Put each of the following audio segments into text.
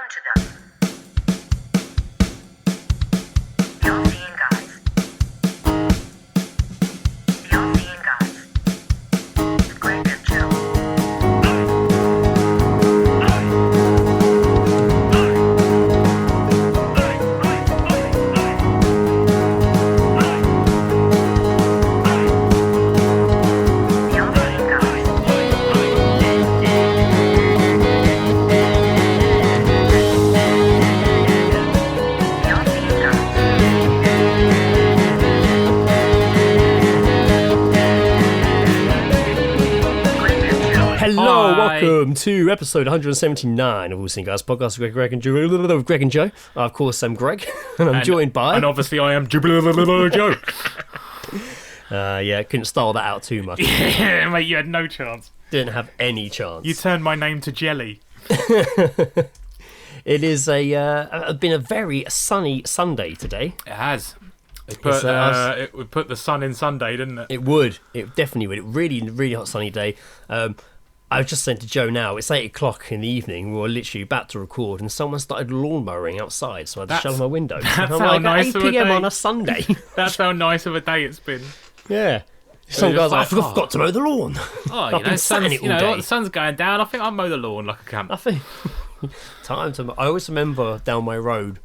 to them. The All-Seeing Guys. The All-Seeing Guys. Greg and Joe. Hello, welcome to episode 179 of All Seeing Guys podcast with Greg and Joe. Greg and Joe. Of course, I'm Greg, and I'm joined by... And obviously I am Joe. Yeah, couldn't style that out too much. Yeah, mate, you had no chance. Didn't have any chance. You turned my name to jelly. It is been a very sunny Sunday today. It has. It would put the sun in Sunday, didn't it? It would. It definitely would. Really, really hot sunny day. I was just saying to Joe now, it's 8 o'clock in the evening, we were literally about to record, and someone started lawn mowing outside, so I had to shut my window. That's I'm how like, nice 8 of a p.m. day. on a Sunday. That's how nice of a day it's been. Yeah. Some you're guy's like, just I like, forgot to mow the lawn. Oh, I've been sat in it all day. the sun's going down. I think I'll mow the lawn like a camp. I think time to. I always remember down my road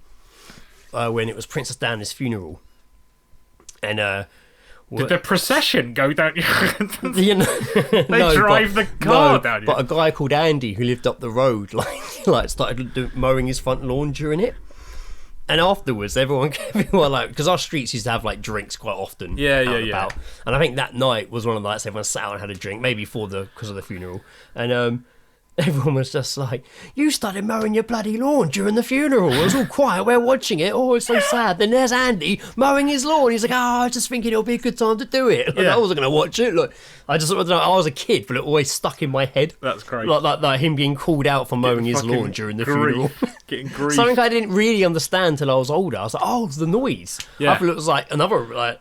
when it was Princess Diana's funeral, and Did the procession go down? you know, They drive the car down. But a guy called Andy who lived up the road, like started mowing his front lawn during it. And afterwards, everyone like, because our streets used to have like drinks quite often. Yeah. About. And I think that night was one of the nights everyone sat out and had a drink, maybe because of the funeral. And everyone was just like, you started mowing your bloody lawn during the funeral. It was all quiet. We're watching it. Oh, it's so sad. Then there's Andy mowing his lawn. He's like, I was just thinking it'll be a good time to do it. Like, I wasn't going to watch it. Look, I don't know. I was a kid, but it always stuck in my head. That's great. Like him being called out for mowing his lawn during the funeral. Getting grief. Something I didn't really understand till I was older. I was like, oh, it's the noise. Yeah. I thought it was like another,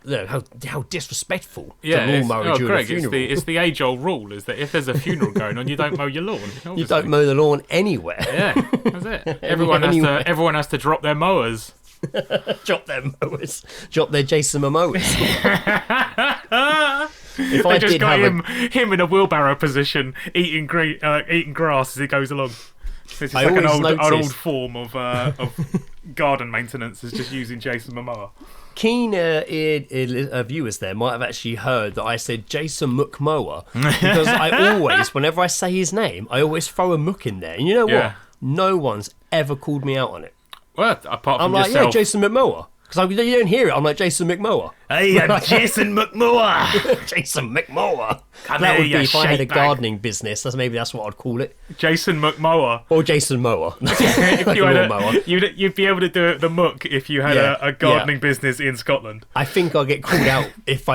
how disrespectful to lawn mower during Greg, a funeral. it's the age-old rule, is that if there's a funeral going on, you don't mow your lawn. You don't mow the lawn anywhere. Yeah, that's it. Everyone has to drop their mowers. Drop their mowers. Drop their Jason Momoas. If They I just did got have him in a wheelbarrow position, eating grass as he goes along. This is I like an always old noticed- form of garden maintenance, is just using Jason Momoa. keen viewers there might have actually heard that I said Jason McMower because I always, whenever I say his name, I always throw a muck in there. And you know what? Yeah. No one's ever called me out on it. Well, apart I'm from like, yourself. yeah, Jason McMower. Because you don't hear it. I'm like, Jason McMower. Hey, I'm Jason McMower. Jason McMower. Come That here, would be you if I had a shitbag. gardening business. Maybe that's what I'd call it. Jason McMower. Or Jason Mower. If Like you a had lawnmower. you'd be able to do the muck if you had Yeah, a gardening business in Scotland. I think I'll get called out if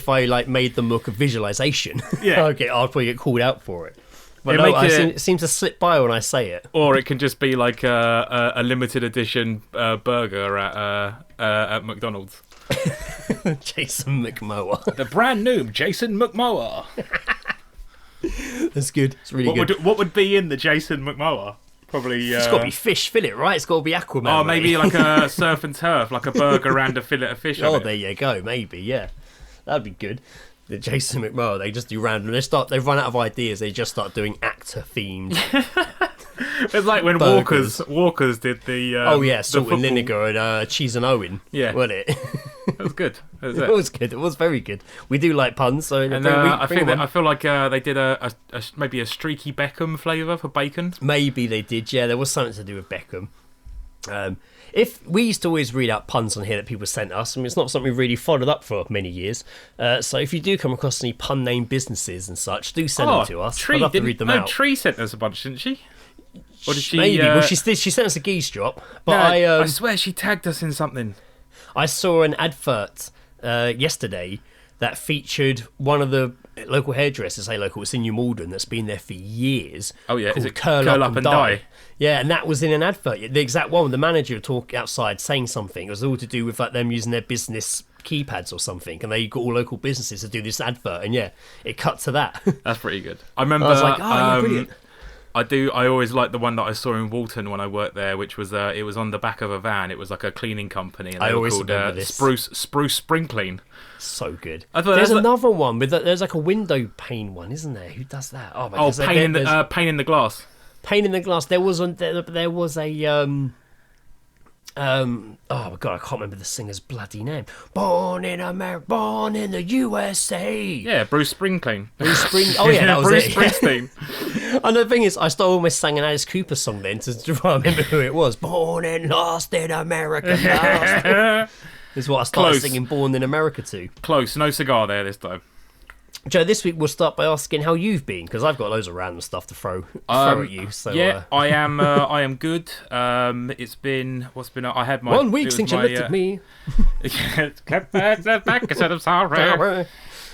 I like made the muck a visualization. Yeah. I'll probably get called out for it. But Yeah, no, make it seems to slip by when I say it. Or it can just be like a limited edition burger at McDonald's. Jason McMower. The brand new Jason McMower. That's good. It's really good. What would be in the Jason McMower? Probably. It's got to be fish fillet, right? It's got to be Aquaman. Oh, mate. maybe like a surf and turf, like a burger and a fillet of fish. Oh, on there it. you go. Maybe, yeah. That'd be good. The Jason McMower, they just do random. They've run out of ideas. They just start doing actor themed. It's like when Burgers. Walkers did the. Salt football- and vinegar and cheese and Owen. Yeah. wasn't it? It was good. That was It was good. It was very good. We do like puns, so And I feel like they did maybe a streaky Beckham flavour for bacon. maybe they did. Yeah, there was something to do with Beckham. If we used to always read out puns on here that people sent us, I mean, it's not something we really followed up for many years. So if you do come across any pun name businesses and such, do send them to us. Tree, I'd love to read them out. Tree sent us a bunch, didn't she? Or did she? Maybe. Well, she sent us a Geezedrop, but I swear she tagged us in something. I saw an advert yesterday that featured one of the local hairdressers, it's in New Malden, that's been there for years. Oh yeah, is called it Curl Up and Die? Yeah, and that was in an advert. The exact one with the manager talk outside saying something. It was all to do with like them using their business keypads or something, and they got all local businesses to do this advert, and yeah, it cut to that. That's pretty good. I remember. I was like, oh, yeah, brilliant. I always liked the one that I saw in Walton when I worked there, which was it was on the back of a van. It was like a cleaning company, and they were called Spruce Spring Clean. So good. I thought There's another one with there's like a window pane one, isn't there? Who does that? Oh, my God. Pane in the glass. Pane in the glass. There was a oh my God, I can't remember the singer's bloody name. Born in America, born in the USA. Yeah, Bruce Springsteen. Oh yeah, that was Bruce it. Springsteen. And the thing is, I still almost sang an Alice Cooper song then to remember who it was. Born and lost in America. Lost. Is what I started singing Born in America to. Close, no cigar there this time. Joe, this week we'll start by asking how you've been, because I've got loads of random stuff to throw at you. So yeah, I am good. It's been I had my 1 week since you looked at me. Clap back, I said I'm sorry.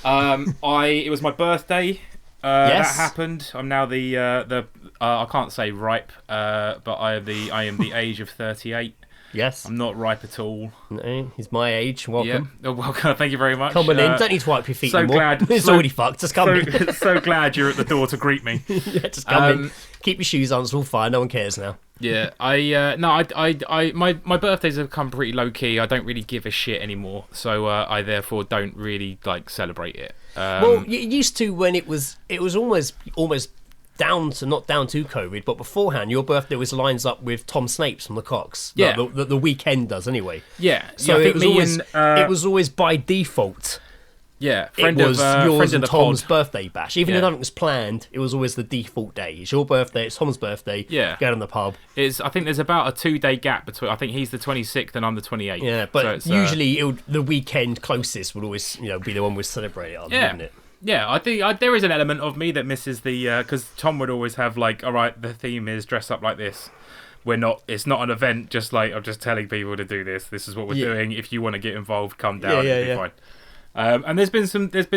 It was my birthday. Yes. That happened. I'm now the I can't say ripe, but I am the age of 38. Yes. I'm not ripe at all. No, he's my age. Welcome. Yeah. Welcome. Thank you very much. Come on in. Don't need to wipe your feet so anymore. Glad. It's already fucked. Just come in. So glad you're at the door to greet me. Yeah, just come in. Keep your shoes on. It's all fine. No one cares now. Yeah. My birthdays have come pretty low key. I don't really give a shit anymore. So I therefore don't really celebrate it. Well, you used to when it was almost not down to COVID, but beforehand, your birthday was lines up with Tom Snapes from the Cox. Yeah, the weekend does anyway. Yeah, so yeah, it was always by default. Yeah, yours and Tom's pod. Birthday bash. Even if nothing was planned, it was always the default day. It's your birthday, it's Tom's birthday. Yeah, go in the pub. I think there's about a 2-day gap between. I think he's the 26th and I'm the 28th. Yeah, but so usually the weekend closest would always be the one we celebrate it on, wouldn't it? Yeah, I think there is an element of me that misses the because Tom would always have all right, the theme is dress up like this. It's not an event. Just I'm just telling people to do this. This is what we're doing. If you want to get involved, come down. It'll be fine. And there's been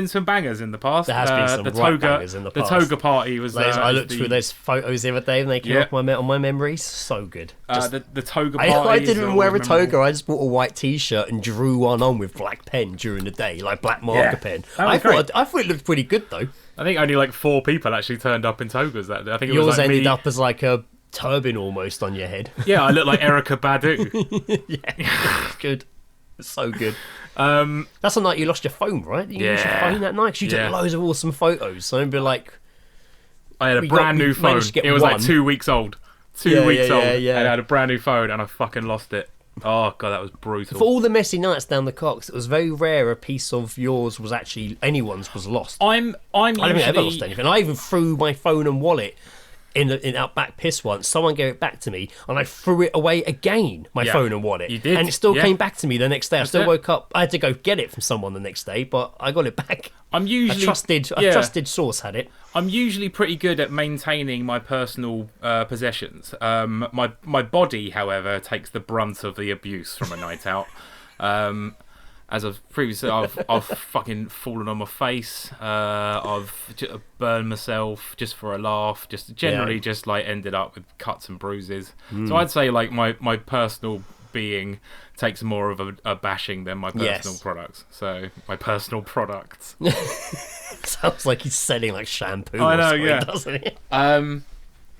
some bangers in the past. There has been some bangers in the past. The toga party was. I looked through those photos the other day, and they came up on my memories. So good. The toga party. I didn't even wear a toga. I just bought a white T-shirt and drew one on with black pen during the day, like black marker pen. I thought it looked pretty good though. I think only 4 people actually turned up in togas that day. I think yours ended up as like a turban almost on your head. Yeah, I look like Erica Badu. Yeah, good. So good. That's the night you lost your phone, right? You lost your phone that night because you took loads of awesome photos. So I'd be like, I had a brand new phone. It was 2 weeks old. 2 weeks old. Yeah. And I had a brand new phone and I fucking lost it. Oh god, that was brutal. For all the messy nights down the Cox, it was very rare a piece of yours was actually anyone's was lost. I don't think I ever lost anything. I even threw my phone and wallet in out back piss once. Someone gave it back to me and I threw it away again, my phone and wallet. You did. And it still came back to me the next day. I still woke up. I had to go get it from someone the next day, but I got it back. A trusted source had it. I'm usually pretty good at maintaining my personal possessions. My body, however, takes the brunt of the abuse from a night out. As I've previously, I've fucking fallen on my face. I've burned myself just for a laugh. Just generally, ended up with cuts and bruises. So I'd say my personal being takes more of a bashing than my personal products. So my personal products. Sounds like he's selling shampoo. I know, doesn't it?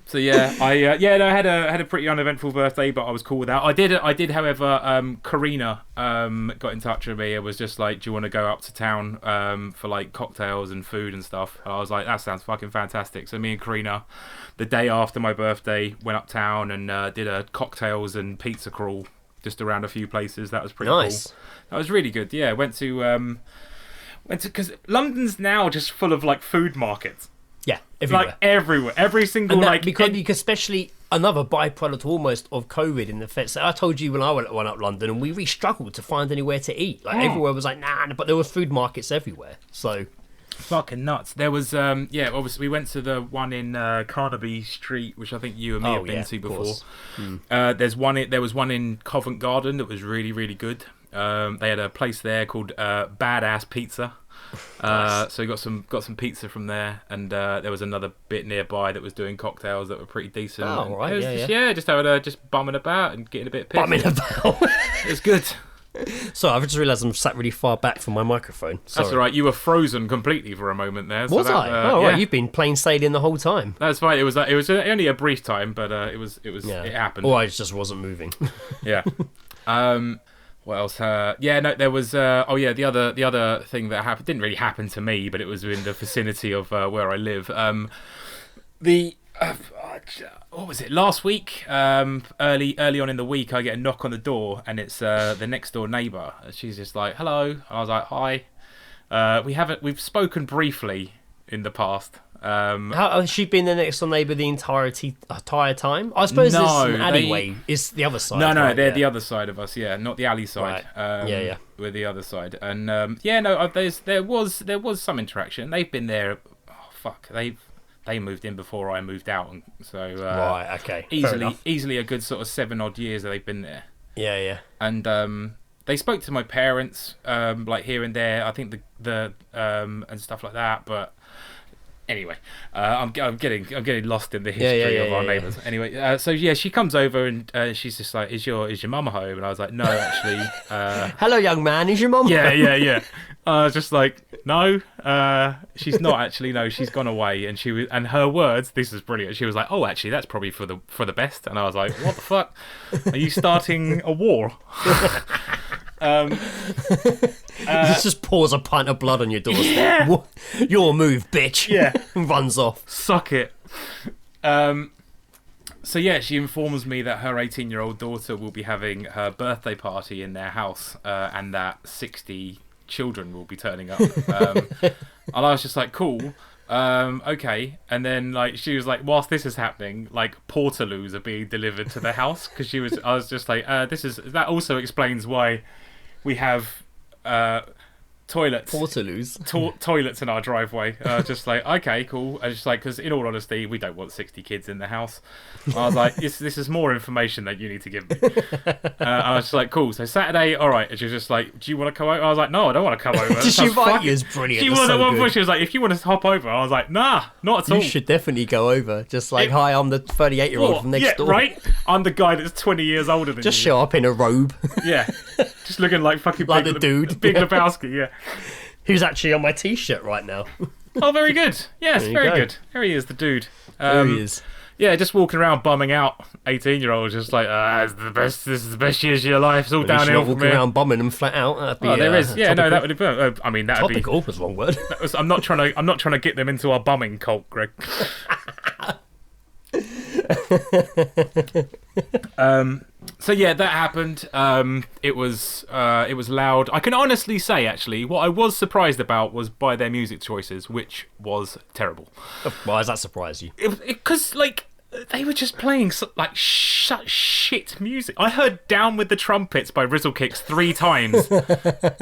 So yeah, I had a pretty uneventful birthday, but I was cool with that. I did, however, Karina got in touch with me. It was just like, do you want to go up to town for cocktails and food and stuff? I was like, that sounds fucking fantastic. So me and Karina, the day after my birthday, went uptown and did a cocktails and pizza crawl just around a few places. That was pretty nice. Cool. That was really good. Yeah, went to because London's now just full of food markets. Yeah, everywhere. Everywhere. Every single because especially another byproduct almost of COVID in the sense that I told you when I went up London and we really struggled to find anywhere to eat. Everywhere was nah, but there were food markets everywhere. So fucking nuts. There was obviously we went to the one in Carnaby Street, which I think you and me have been to before. There was one in Covent Garden that was really, really good. They had a place there called Badass Pizza. Nice. So we got some pizza from there, and there was another bit nearby that was doing cocktails that were pretty decent. Oh, right, just bumming about and getting a bit pissed. Bumming about. It was good. Sorry, I've just realised I'm sat really far back from my microphone. Sorry. That's all right. You were frozen completely for a moment there. Was I? Yeah. Right. You've been plain sailing the whole time. That's fine. It was only a brief time, but it happened. Or I just wasn't moving. Yeah. What else? There was. The other thing that happened didn't really happen to me, but it was in the vicinity of where I live. What was it? Last week, early on in the week, I get a knock on the door, and it's the next door neighbour. She's just like, "Hello," and I was like, "Hi." We've spoken briefly in the past. How has she been the next door neighbour the entire time? I suppose this alleyway is the other side. No, right? they're the other side of us. Yeah, not the alley side. Right. We're the other side, and there was some interaction. They've been there. Oh fuck, they moved in before I moved out, and so right, okay, easily a good sort of 7 odd years that they've been there. Yeah. And they spoke to my parents, like here and there. I think the and stuff like that. But anyway, I'm getting lost in the history of our neighbours. Yeah. Anyway, so yeah, she comes over and she's just like, "Is your mum home?" And I was like, "No, actually." Hello, young man. Is your mum? Yeah. I was just like, "No, she's not actually. No, she's gone away." And and her words. This is brilliant. She was like, "Oh, actually, that's probably for the best." And I was like, "What the fuck? Are you starting a war?" Just pours a pint of blood on your doorstep. Yeah. Your move, bitch. Yeah. Runs off. Suck it. So yeah, she informs me that her 18-year-old daughter will be having her birthday party in their house, and that 60 children will be turning up. And I was just like, cool. Okay. And then like she was like, whilst this is happening, like portaloos are being delivered to the house, because I was just like, that also explains why we have toilets. Portaloos. Toilets in our driveway. Just like, okay, cool. I just like, because in all honesty, we don't want 60 kids in the house. I was like, this is more information that you need to give me. I was just like, cool. So Saturday, all right. And she was just like, do you want to come over? I was like, no, I don't want to come over. Did she invite you? It's brilliant. She was at one point. She was like, if you want to hop over. I was like, nah, not at all. You should definitely go over. Just like, hi, I'm the 38-year-old from next door. Right. I'm the guy that's 20 years older than just you. show up in a robe. Yeah. Just looking like fucking like the dude. Big Lebowski. Yeah. Who's actually on my t-shirt right now. Oh, very good. Yes, very good. There he is, the dude. There he is. Yeah, just walking around bumming out 18-year-olds, just like, this is the best years of your life. It's all downhill from walking here. around bumming them flat out. That'd be, there is. Yeah, topical. no, that would be. I mean, that'd topical was the wrong word. I'm not trying to get them into our bumming cult, Greg. So yeah, that happened. It was loud. I can honestly say, actually, what I was surprised about was by their music choices, which was terrible. Why does that surprise you? Because like they were just playing like shit music. I heard "Down with the Trumpets" by Rizzle Kicks 3 times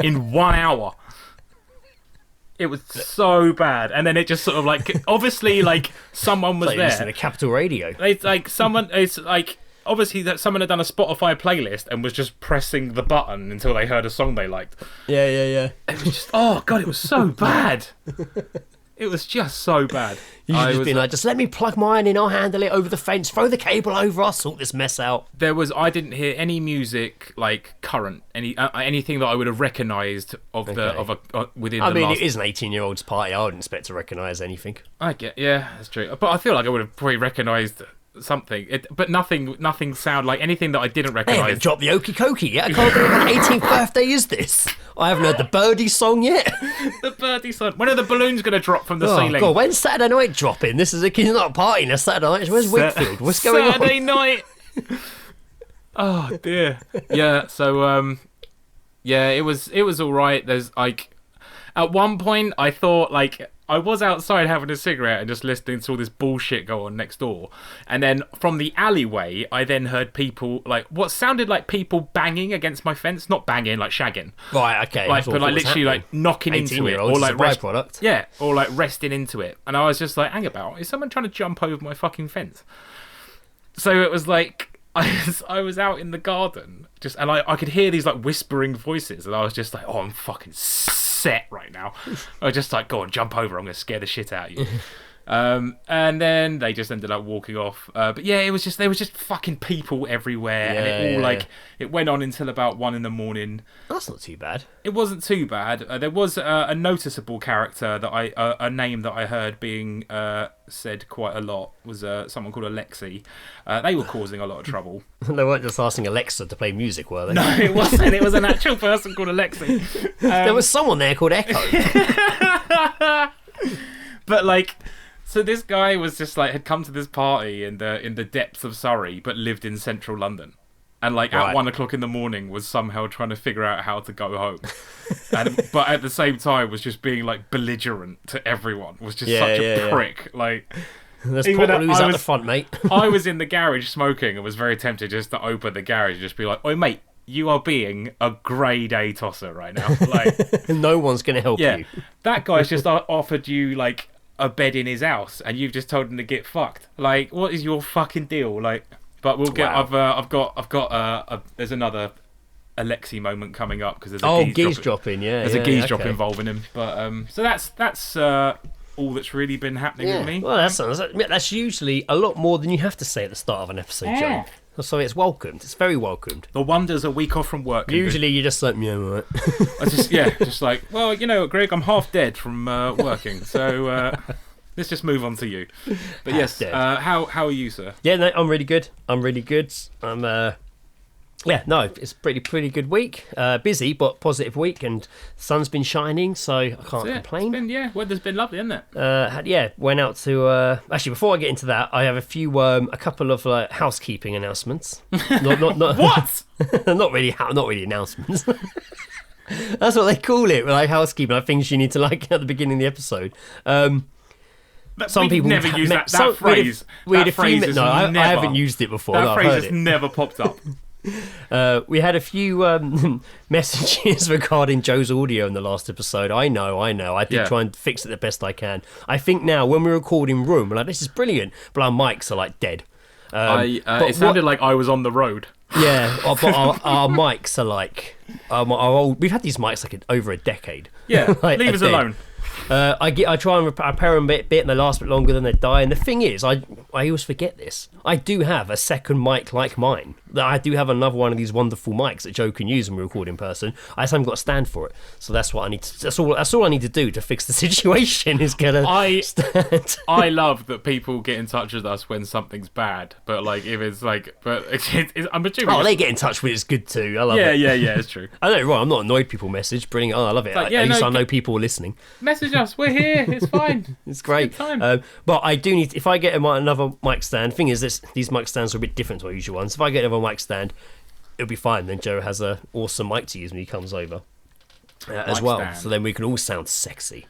in 1 hour. It was so bad, and then it just sort of like obviously like someone was like there. Listening to Capital Radio. It's like someone. It's like obviously that someone had done a Spotify playlist and was just pressing the button until they heard a song they liked. Yeah. It was just oh god, it was so bad. It was just so bad. You should just be like, just let me plug mine in, I'll handle it over the fence, throw the cable over, I'll sort this mess out. I didn't hear any music like current, anything that I would have recognised within the last... it is an 18-year-old's party, I wouldn't expect to recognise anything. Yeah, that's true. But I feel like I would have probably recognised something, but nothing sound like anything that I didn't They recognise. haven't dropped the Okie Kokie yet. I can't believe my 18th birthday is this. I haven't heard the Birdie song yet. The Birdie song. When are the balloons going to drop from the ceiling? God, when's Saturday night dropping? This is it's not a party, it's Saturday night. Where's Wakefield? What's going on? Saturday night. Oh dear. Yeah. So it was all right. There's like at one point I thought like I was outside having a cigarette and just listening to all this bullshit go on next door. And then from the alleyway, I then heard people, like, what sounded like people banging against my fence. Not banging, like shagging. Right, okay. Like, but like literally like knocking into it. Or like byproduct. Yeah, or like resting into it. And I was just like, hang about, is someone trying to jump over my fucking fence? So it was like, I was out in the garden, and I could hear these like whispering voices. And I was just like, oh, I'm fucking set right now. I was just like, go on, jump over, I'm going to scare the shit out of you. And then they just ended up walking off. But yeah, there was just fucking people everywhere, and it all it went on until about 1 a.m. That's not too bad. It wasn't too bad. There was a noticeable character that a name that I heard being said quite a lot was someone called Alexi. They were causing a lot of trouble. They weren't just asking Alexa to play music, were they? No, it wasn't. It was an actual person called Alexi. There was someone there called Echo. But like, so this guy was just like had come to this party in the depths of Surrey, but lived in central London, and like at 1 o'clock in the morning was somehow trying to figure out how to go home, but at the same time was just being like belligerent to everyone. Was just such a prick. Like, there's Paul who's at the front, mate. I was in the garage smoking and was very tempted just to open the garage and just be like, "Oi, mate, you are being a grade A tosser right now." Like, no one's gonna help you. That guy's just offered you like a bed in his house, and you've just told him to get fucked. Like, what is your fucking deal? Like, but we'll get. Wow. I've got. There's another Alexi moment coming up because there's a Geezedropping. Yeah, there's a Geezedrop involving him. But so that's all that's really been happening with me. Well, that's usually a lot more than you have to say at the start of an episode, Joe. So it's welcomed. It's very welcomed. The wonders a week off from work. Usually you're just like, yeah, right. just like, well, you know, Greg, I'm half dead from working, so let's just move on to you. But yes, how are you, sir? Yeah, no, I'm really good. It's pretty good week. Busy but positive week, and the sun's been shining, so I can't complain. Weather's been lovely, hasn't it? Went out to actually, before I get into that, I have a couple of housekeeping announcements. Not What? not really announcements. That's what they call it, like housekeeping, like things you need to like at the beginning of the episode. Some people never use that phrase. I haven't used it before. That phrase has never popped up. We had a few messages regarding Joe's audio in the last episode. I know. I did try and fix it the best I can. I think now when we record in room, we're like, this is brilliant, but our mics are like dead. It sounded like I was on the road. Yeah, but our mics are like our old. We've had these mics like over a decade. Yeah, leave us alone. I try and repair them a bit, and they last a bit longer than they die. And the thing is, I always forget this. I do have a second mic like mine. I do have another one of these wonderful mics that Joe can use when we record in person. I just haven't got a stand for it, so that's what I need. That's all I need to do to fix the situation. Is get a stand. I love that people get in touch with us when something's bad, but like if it's like, I'm assuming. Oh, they get in touch with it's good too. I love it. Yeah, it's true. I know, right? I'm not annoyed. People message, brilliant. Oh, I love it. Like, at least I know people are listening. Message us. We're here. It's fine. It's great. But I do need. If I get another mic stand, thing is, these mic stands are a bit different to our usual ones. If I get another mic stand, it'll be fine. Then Joe has an awesome mic to use when he comes over as well. Stand. So then we can all sound sexy.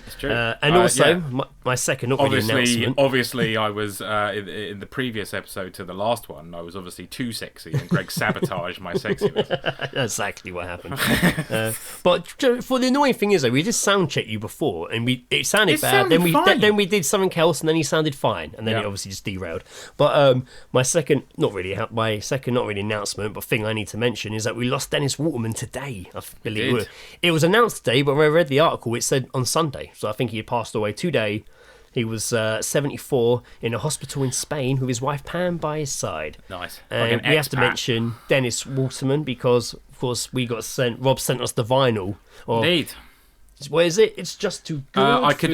That's true. And also, my second, not really announcement. Obviously, I was in the previous episode to the last one. I was obviously too sexy, and Greg sabotaged my sexiness. That's exactly what happened. But for the annoying thing is, though, we just sound checked you before, and it sounded bad. Then we did something else, and then he sounded fine, and then it obviously just derailed. But my second, not really announcement, but thing I need to mention is that we lost Dennis Waterman today. I believe it was announced today, but when I read the article, it said on Sunday. So I think he had passed away today. He was 74 in a hospital in Spain with his wife Pam by his side. Nice. And we have to mention Dennis Waterman because, of course, Rob sent us the vinyl. Indeed. What is it? It's just too good. I could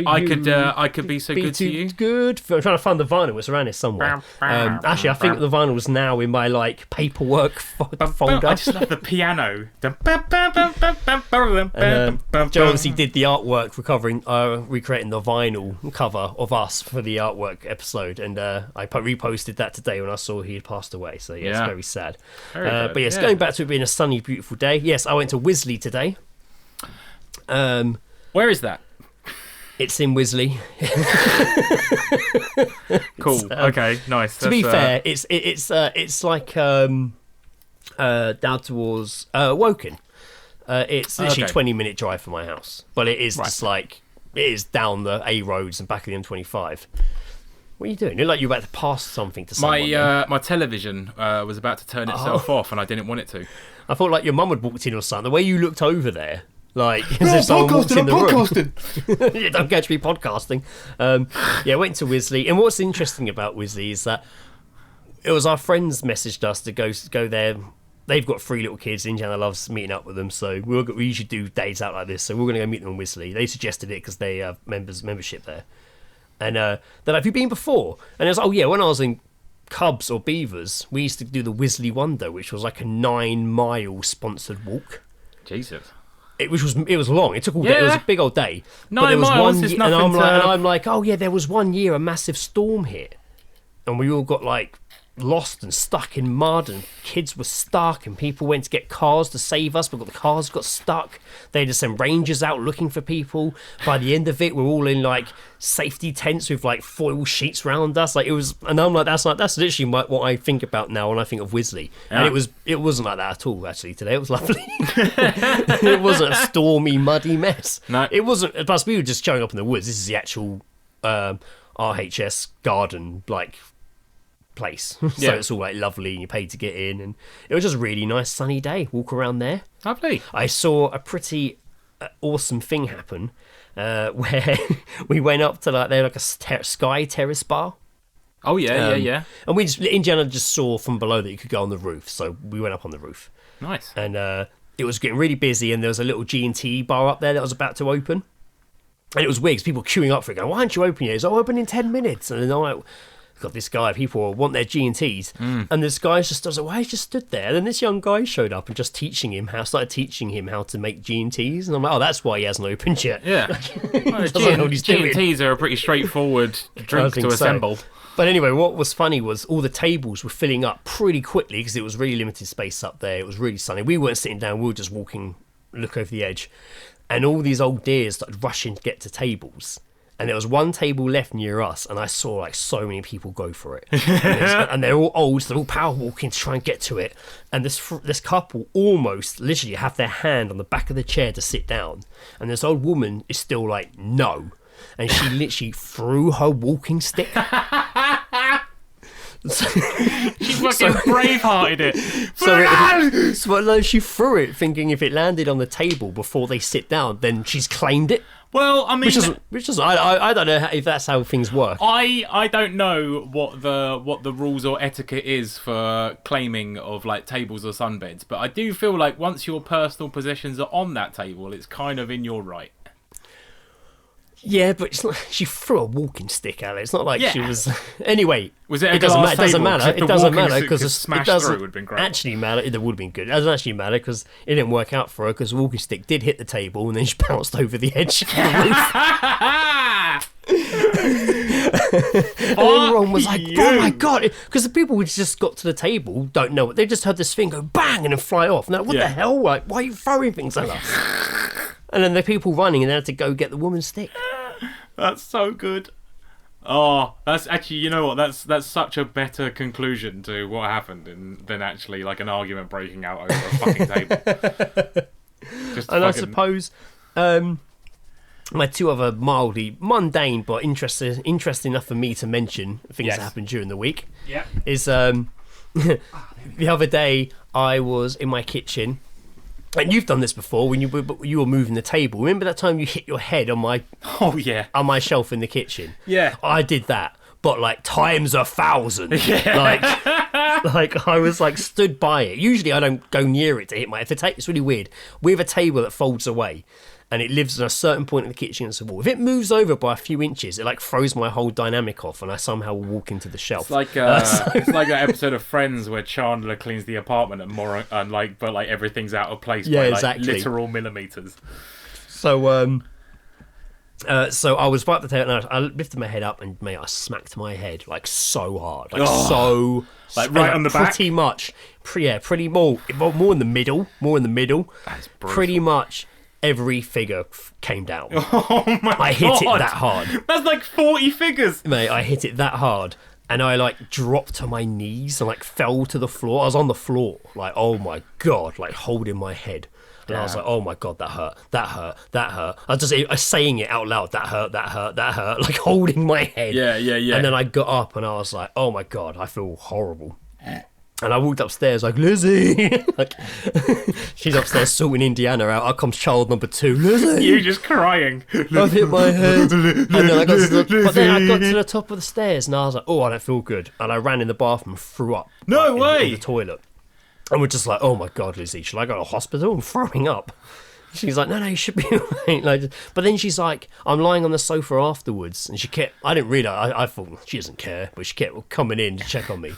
be so good to you. Good. I'm trying to find the vinyl. It's around here somewhere. Actually, I think the vinyl is now in my paperwork folder. I just love the piano. Joe obviously did the artwork recreating the vinyl cover of us for the artwork episode, and I reposted that today when I saw he had passed away. So it's very sad. But yes, going back to it being a sunny, beautiful day. Yes, I went to Wisley today. Where is that? It's in Wisley. Cool. Okay. Nice. To be fair, it's like down towards Woking. It's literally 20-minute drive from my house, but it is just it is down the A roads and back of the M25. What are you doing? You're like you're about to pass something to someone. My television was about to turn itself off, and I didn't want it to. I thought like your mum had walked in or something. The way you looked over there. Like, as if someone walked in the room. podcasting. You don't catch me podcasting. Went to Wisley. And what's interesting about Wisley is that it was our friends messaged us to go there. They've got 3 little kids. Indiana loves meeting up with them, so we usually do days out like this. So we're going to go meet them in Wisley. They suggested it because they have membership there. And they're like, have you been before? And I was like, oh yeah, when I was in Cubs or Beavers, we used to do the Wisley Wonder, which was like a 9-mile sponsored walk. Jesus. It was long. It took all day. It was a big old day. 9 miles is nothing. And I'm like, oh yeah, there was one year a massive storm hit, and we all got like lost and stuck in mud, and kids were stuck, and people went to get cars to save us, but the cars got stuck. They had to send rangers out looking for people. By the end of it, we're all in like safety tents with like foil sheets around us. Like it was, and I'm like, that's literally what I think about now when I think of Wisley. Yeah. And it wasn't like that at all. Actually, today it was lovely. It wasn't a stormy, muddy mess. No, it wasn't. Plus, we were just showing up in the woods. This is the actual RHS garden, like. Place. So it's all like lovely and you paid to get in, and it was just a really nice sunny day. Walk around there. Lovely. I saw a pretty awesome thing happen where we went up to like a sky terrace bar. Oh yeah. And Indiana just saw from below that you could go on the roof, so we went up on the roof. Nice. And it was getting really busy, and there was a little G&T bar up there that was about to open, and it was weird 'cause people queuing up for it, going, "Why aren't you open yet?" It's open in 10 minutes, and then I'm like, got this guy, people want their G&Ts, and this guy just does it. Why he just stood there? And then this young guy showed up and just started teaching him how to make G&Ts, and I'm like, oh, that's why he hasn't opened yet. Yeah, G&Ts are a pretty straightforward drink to assemble. So. But anyway, what was funny was all the tables were filling up pretty quickly because it was really limited space up there. It was really sunny. We weren't sitting down, we were just walking, look over the edge, and all these old dears started rushing to get to tables. And there was one table left near us, and I saw like so many people go for it. And they're all old, so they're all power walking to try and get to it. And this couple almost literally have their hand on the back of the chair to sit down. And this old woman is still like, no. And she literally threw her walking stick. She fucking bravehearted it. So she threw it, thinking if it landed on the table before they sit down, then she's claimed it. Well, I mean, which is I don't know if that's how things work. I don't know what the rules or etiquette is for claiming of like tables or sunbeds, but I do feel like once your personal possessions are on that table, it's kind of in your right. Yeah, but it's not, she threw a walking stick at it. It's not like she was. Anyway, was it? It doesn't matter. It doesn't matter because it doesn't actually matter. It would have been good. It doesn't actually matter because it didn't work out for her because the walking stick did hit the table and then she bounced over the edge of the roof. And everyone was like, "Oh my god!" Because the people who just got to the table don't know it. They just heard this thing go bang and then fly off. And they're like, what the hell? Like, why are you throwing things at us? And then the people running and they had to go get the woman's stick. That's so good. Oh, that's actually, you know what? That's such a better conclusion to what happened than actually like an argument breaking out over a fucking table. I suppose my two other mildly mundane but interesting enough for me to mention things that happened during the week. Yeah. Is the other day I was in my kitchen. And you've done this before when you were moving the table. Remember that time you hit your head on my on my shelf in the kitchen? Yeah, I did that, but like times 1,000. Yeah. Like I was like stood by it. Usually I don't go near it to hit my. It's really weird. We have a table that folds away, and it lives at a certain point in the kitchen against the wall. If it moves over by a few inches, it like throws my whole dynamic off, and I somehow walk into the shelf. It's like it's like that episode of Friends where Chandler cleans the apartment but everything's out of place by exactly. literal millimeters. So so I was right at the table, and I lifted my head up, and mate, I smacked my head like so hard, like right on the back. Pretty much, pretty more in the middle, That's brutal. Pretty much. Every figure came down. Oh my god! I hit it that hard. That's like 40 figures. Mate, I hit it that hard. And I like dropped to my knees and like fell to the floor. I was on the floor, like, oh my god, like holding my head. And I was like, oh my god, that hurt. I was just saying it out loud, that hurt, like holding my head. Yeah. And then I got up and I was like, oh my god, I feel horrible. And I walked upstairs like, Lizzie! Like, she's upstairs sorting Indiana out. Out comes child number 2, Lizzie! You just crying. I've hit my head. And then I got to the top of the stairs and I was like, oh, I don't feel good. And I ran in the bathroom and threw up. No way! In the toilet. And we're just like, oh my God, Lizzie, should I go to hospital? I'm throwing up. She's like, no, you should be alright. Like, but then she's like, I'm lying on the sofa afterwards, and she kept. I didn't read it. I thought she doesn't care, but she kept coming in to check on me,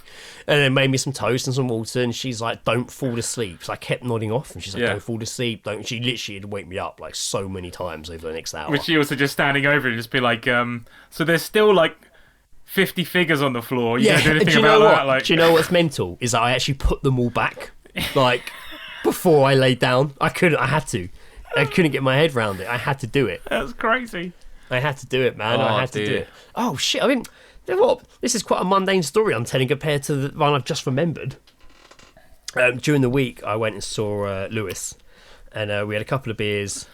and then made me some toast and some water. And she's like, don't fall asleep. So I kept nodding off, and she's like, don't fall asleep. Don't. She literally had wake me up like so many times over the next hour. Which she also just standing over and just be like, so there's still like 50 figures on the floor. You don't do anything about that. Like, do you know what's mental? Is that I actually put them all back, like before I laid down. I couldn't. I had to. I couldn't get my head around it. I had to do it. That's crazy. I had to do it, man. I had to do it. Oh, shit. I mean, you know what? This is quite a mundane story I'm telling compared to the one I've just remembered. During the week, I went and saw Lewis, and we had a couple of beers,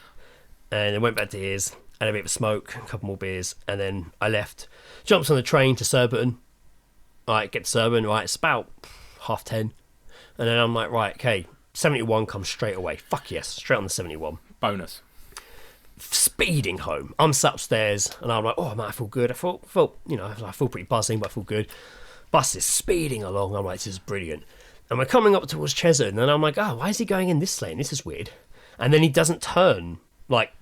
and then went back to his, had a bit of a smoke, a couple more beers, and then I left. Jumped on the train to Surbiton. Right, get to Surbiton. Right, it's about 10:30. And then I'm like, right, okay, 71 comes straight away. Fuck yes, straight on the 71. Bonus. Speeding home. I'm sat upstairs and I'm like, oh man, I feel good. I feel I feel pretty buzzing, but I feel good. Bus is speeding along. I'm like, this is brilliant. And we're coming up towards Cheshunt, and I'm like, oh, why is he going in this lane? This is weird. And then he doesn't turn like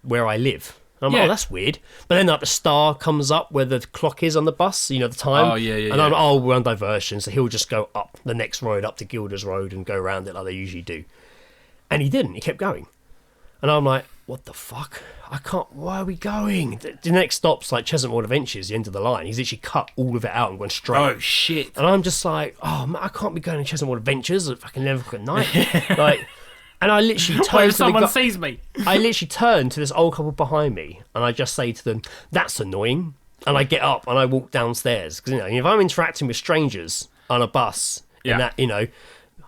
where I live. And I'm like, oh, that's weird. But then like the star comes up where the clock is on the bus, the time. Oh, yeah. And I'm like, oh, we're on diversion. So he'll just go up the next road, up to Gilders Road, and go around it like they usually do. And he didn't. He kept going. And I'm like, what the fuck? I can't, why are we going? The next stop's like Cheshunt Moor Adventures, the end of the line. He's literally cut all of it out and gone straight. Oh, shit. And I'm just like, oh, man, I can't be going to Cheshunt Moor Adventures at fucking 11 o'clock at night. Like, and I literally What if someone sees me? I literally turn to this old couple behind me and I just say to them, that's annoying. And I get up and I walk downstairs. Because, if I'm interacting with strangers on a bus, and that,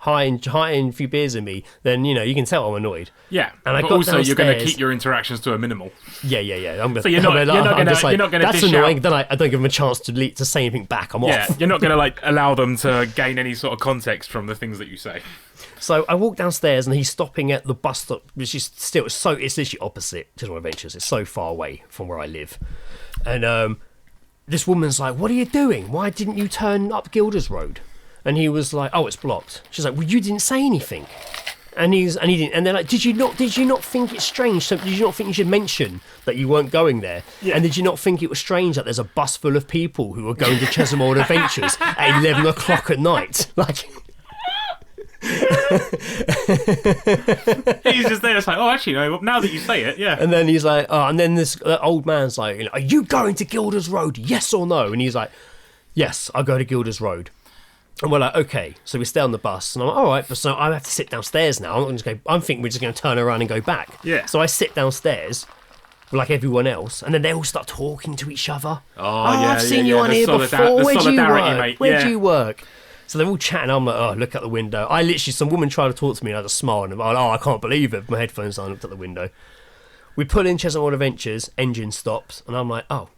high in a few beers in me, then you can tell I'm annoyed. Yeah, and I but got also downstairs, you're going to keep your interactions to a minimal. Yeah. So you're not going to. That's annoying. Then I don't give them a chance to say anything back. I'm off. You're not going to allow them to gain any sort of context from the things that you say. So I walk downstairs and he's stopping at the bus stop, which is still it's literally opposite Cheshunt Adventures. It's so far away from where I live, and this woman's like, "What are you doing? Why didn't you turn up Gilders Road?" And he was like, "Oh, it's blocked." She's like, "Well, you didn't say anything." And he didn't. And they're like, "Did you not think it's strange? So did you not think you should mention that you weren't going there? Yeah. And did you not think it was strange that there's a bus full of people who are going to Cheshunt Moor Adventures at 11 o'clock at night?" Like, he's just there. It's like, oh, actually, no. Now that you say it, yeah. And then he's like, oh, and then this old man's like, "Are you going to Gilders Road? Yes or no?" And he's like, "Yes, I'll go to Gilders Road." And we're like, okay, so we stay on the bus, and I'm like, all right, but so I have to sit downstairs now. I'm thinking we're just going to turn around and go back. Yeah. So I sit downstairs, like everyone else, and then they all start talking to each other. Oh yeah, I've seen you on here before. Where do you work? Where do you work? So they're all chatting. I'm like, oh, look out the window. Some woman tried to talk to me, and I just smiled, and I'm like, oh, I can't believe it. My headphones on, I looked out the window. We pull in Cheshunt Moor Adventures, engine stops, and I'm like, oh.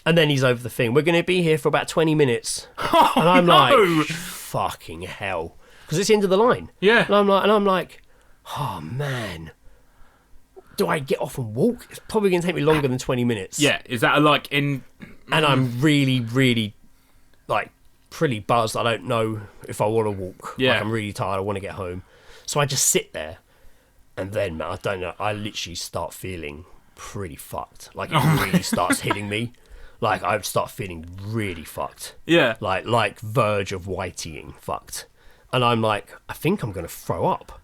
And then he's over the thing. We're going to be here for about 20 minutes. Oh, and I'm no. like, fucking hell. Because it's the end of the line. Yeah. And I'm like, oh, man. Do I get off and walk? It's probably going to take me longer than 20 minutes. Yeah. Is that in... And I'm really, really, pretty buzzed. I don't know if I want to walk. Yeah. Like, I'm really tired. I want to get home. So I just sit there. And then, man, I don't know. I literally start feeling pretty fucked. Like, it really starts hitting me. Like, I start feeling really fucked. Yeah. Like verge of whiteying fucked. And I'm like, I think I'm going to throw up.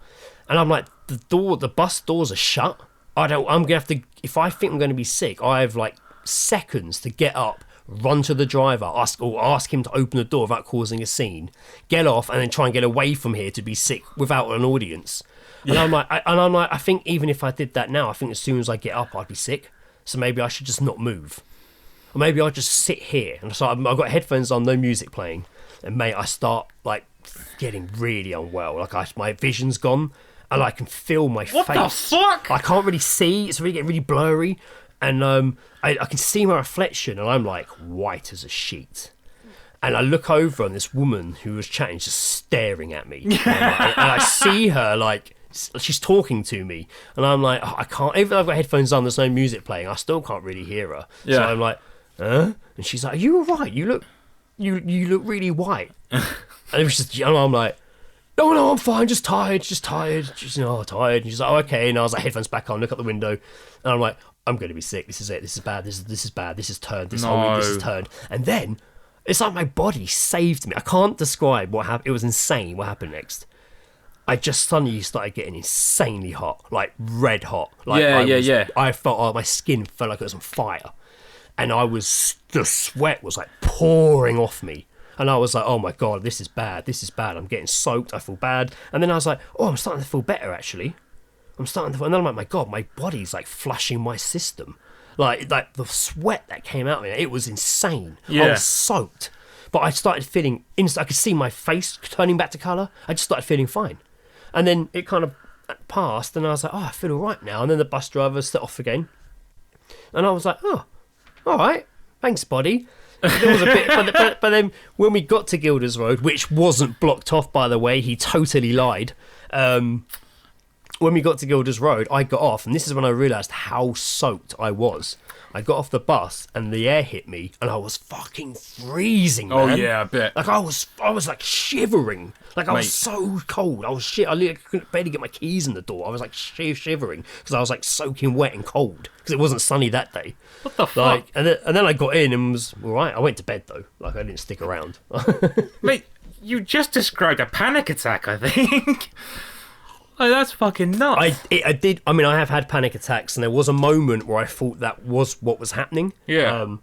And I'm like, the bus doors are shut. I'm going to have to, if I think I'm going to be sick, I have seconds to get up, run to the driver, ask him to open the door without causing a scene, get off, and then try and get away from here to be sick without an audience. And I'm like, I think even if I did that now, I think as soon as I get up, I'd be sick. So maybe I should just not move. Or maybe I'll just sit here. And so I've got headphones on, no music playing. And mate, I start getting really unwell. My vision's gone, and I can feel my face. What the fuck? I can't really see. It's really getting really blurry, and I can see my reflection, and I'm like white as a sheet. And I look over and this woman who was chatting just staring at me. And I see her like she's talking to me, and I'm like, oh, I can't. Even though I've got headphones on, there's no music playing. I still can't really hear her. Yeah. So I'm like, huh? And she's like, "Are you all right? You look really white." And it was just, I'm like, no, I'm fine. Just tired. She's tired. And she's like, oh, okay. And I was like, headphones back on. Look out the window, and I'm like, I'm going to be sick. This is it. This is bad. This is bad. This is turned. This whole week, this is turned. And then it's like my body saved me. I can't describe what happened. It was insane what happened next. I just suddenly started getting insanely hot, like red hot. Like I felt my skin felt like it was on fire, and the sweat was like pouring off me. And I was like, oh my God, this is bad. I'm getting soaked. I feel bad. And then I was like, oh, I'm starting to feel better actually. And then I'm like, my God, my body's like flushing my system. Like the sweat that came out of me, it was insane. Yeah. I was soaked. But I started feeling, I could see my face turning back to colour. I just started feeling fine. And then it kind of passed, and I was like, oh, I feel all right now. And then the bus driver set off again. And I was like, oh, all right, thanks, buddy. There was a bit, but then when we got to Gilders Road, which wasn't blocked off, by the way, he totally lied. When we got to Gilders Road, I got off, and this is when I realised how soaked I was. I got off the bus, and the air hit me, and I was fucking freezing, man. Oh yeah, I bet. Like I was like shivering. Like I was so cold. I was shit. I literally couldn't barely get my keys in the door. I was like shivering because I was like soaking wet and cold because it wasn't sunny that day. What the fuck? Like, and then I got in and was all right. I went to bed though. Like I didn't stick around. Mate, you just described a panic attack, I think. Oh, that's fucking nuts. I did. I mean, I have had panic attacks, and there was a moment where I thought that was what was happening. Yeah.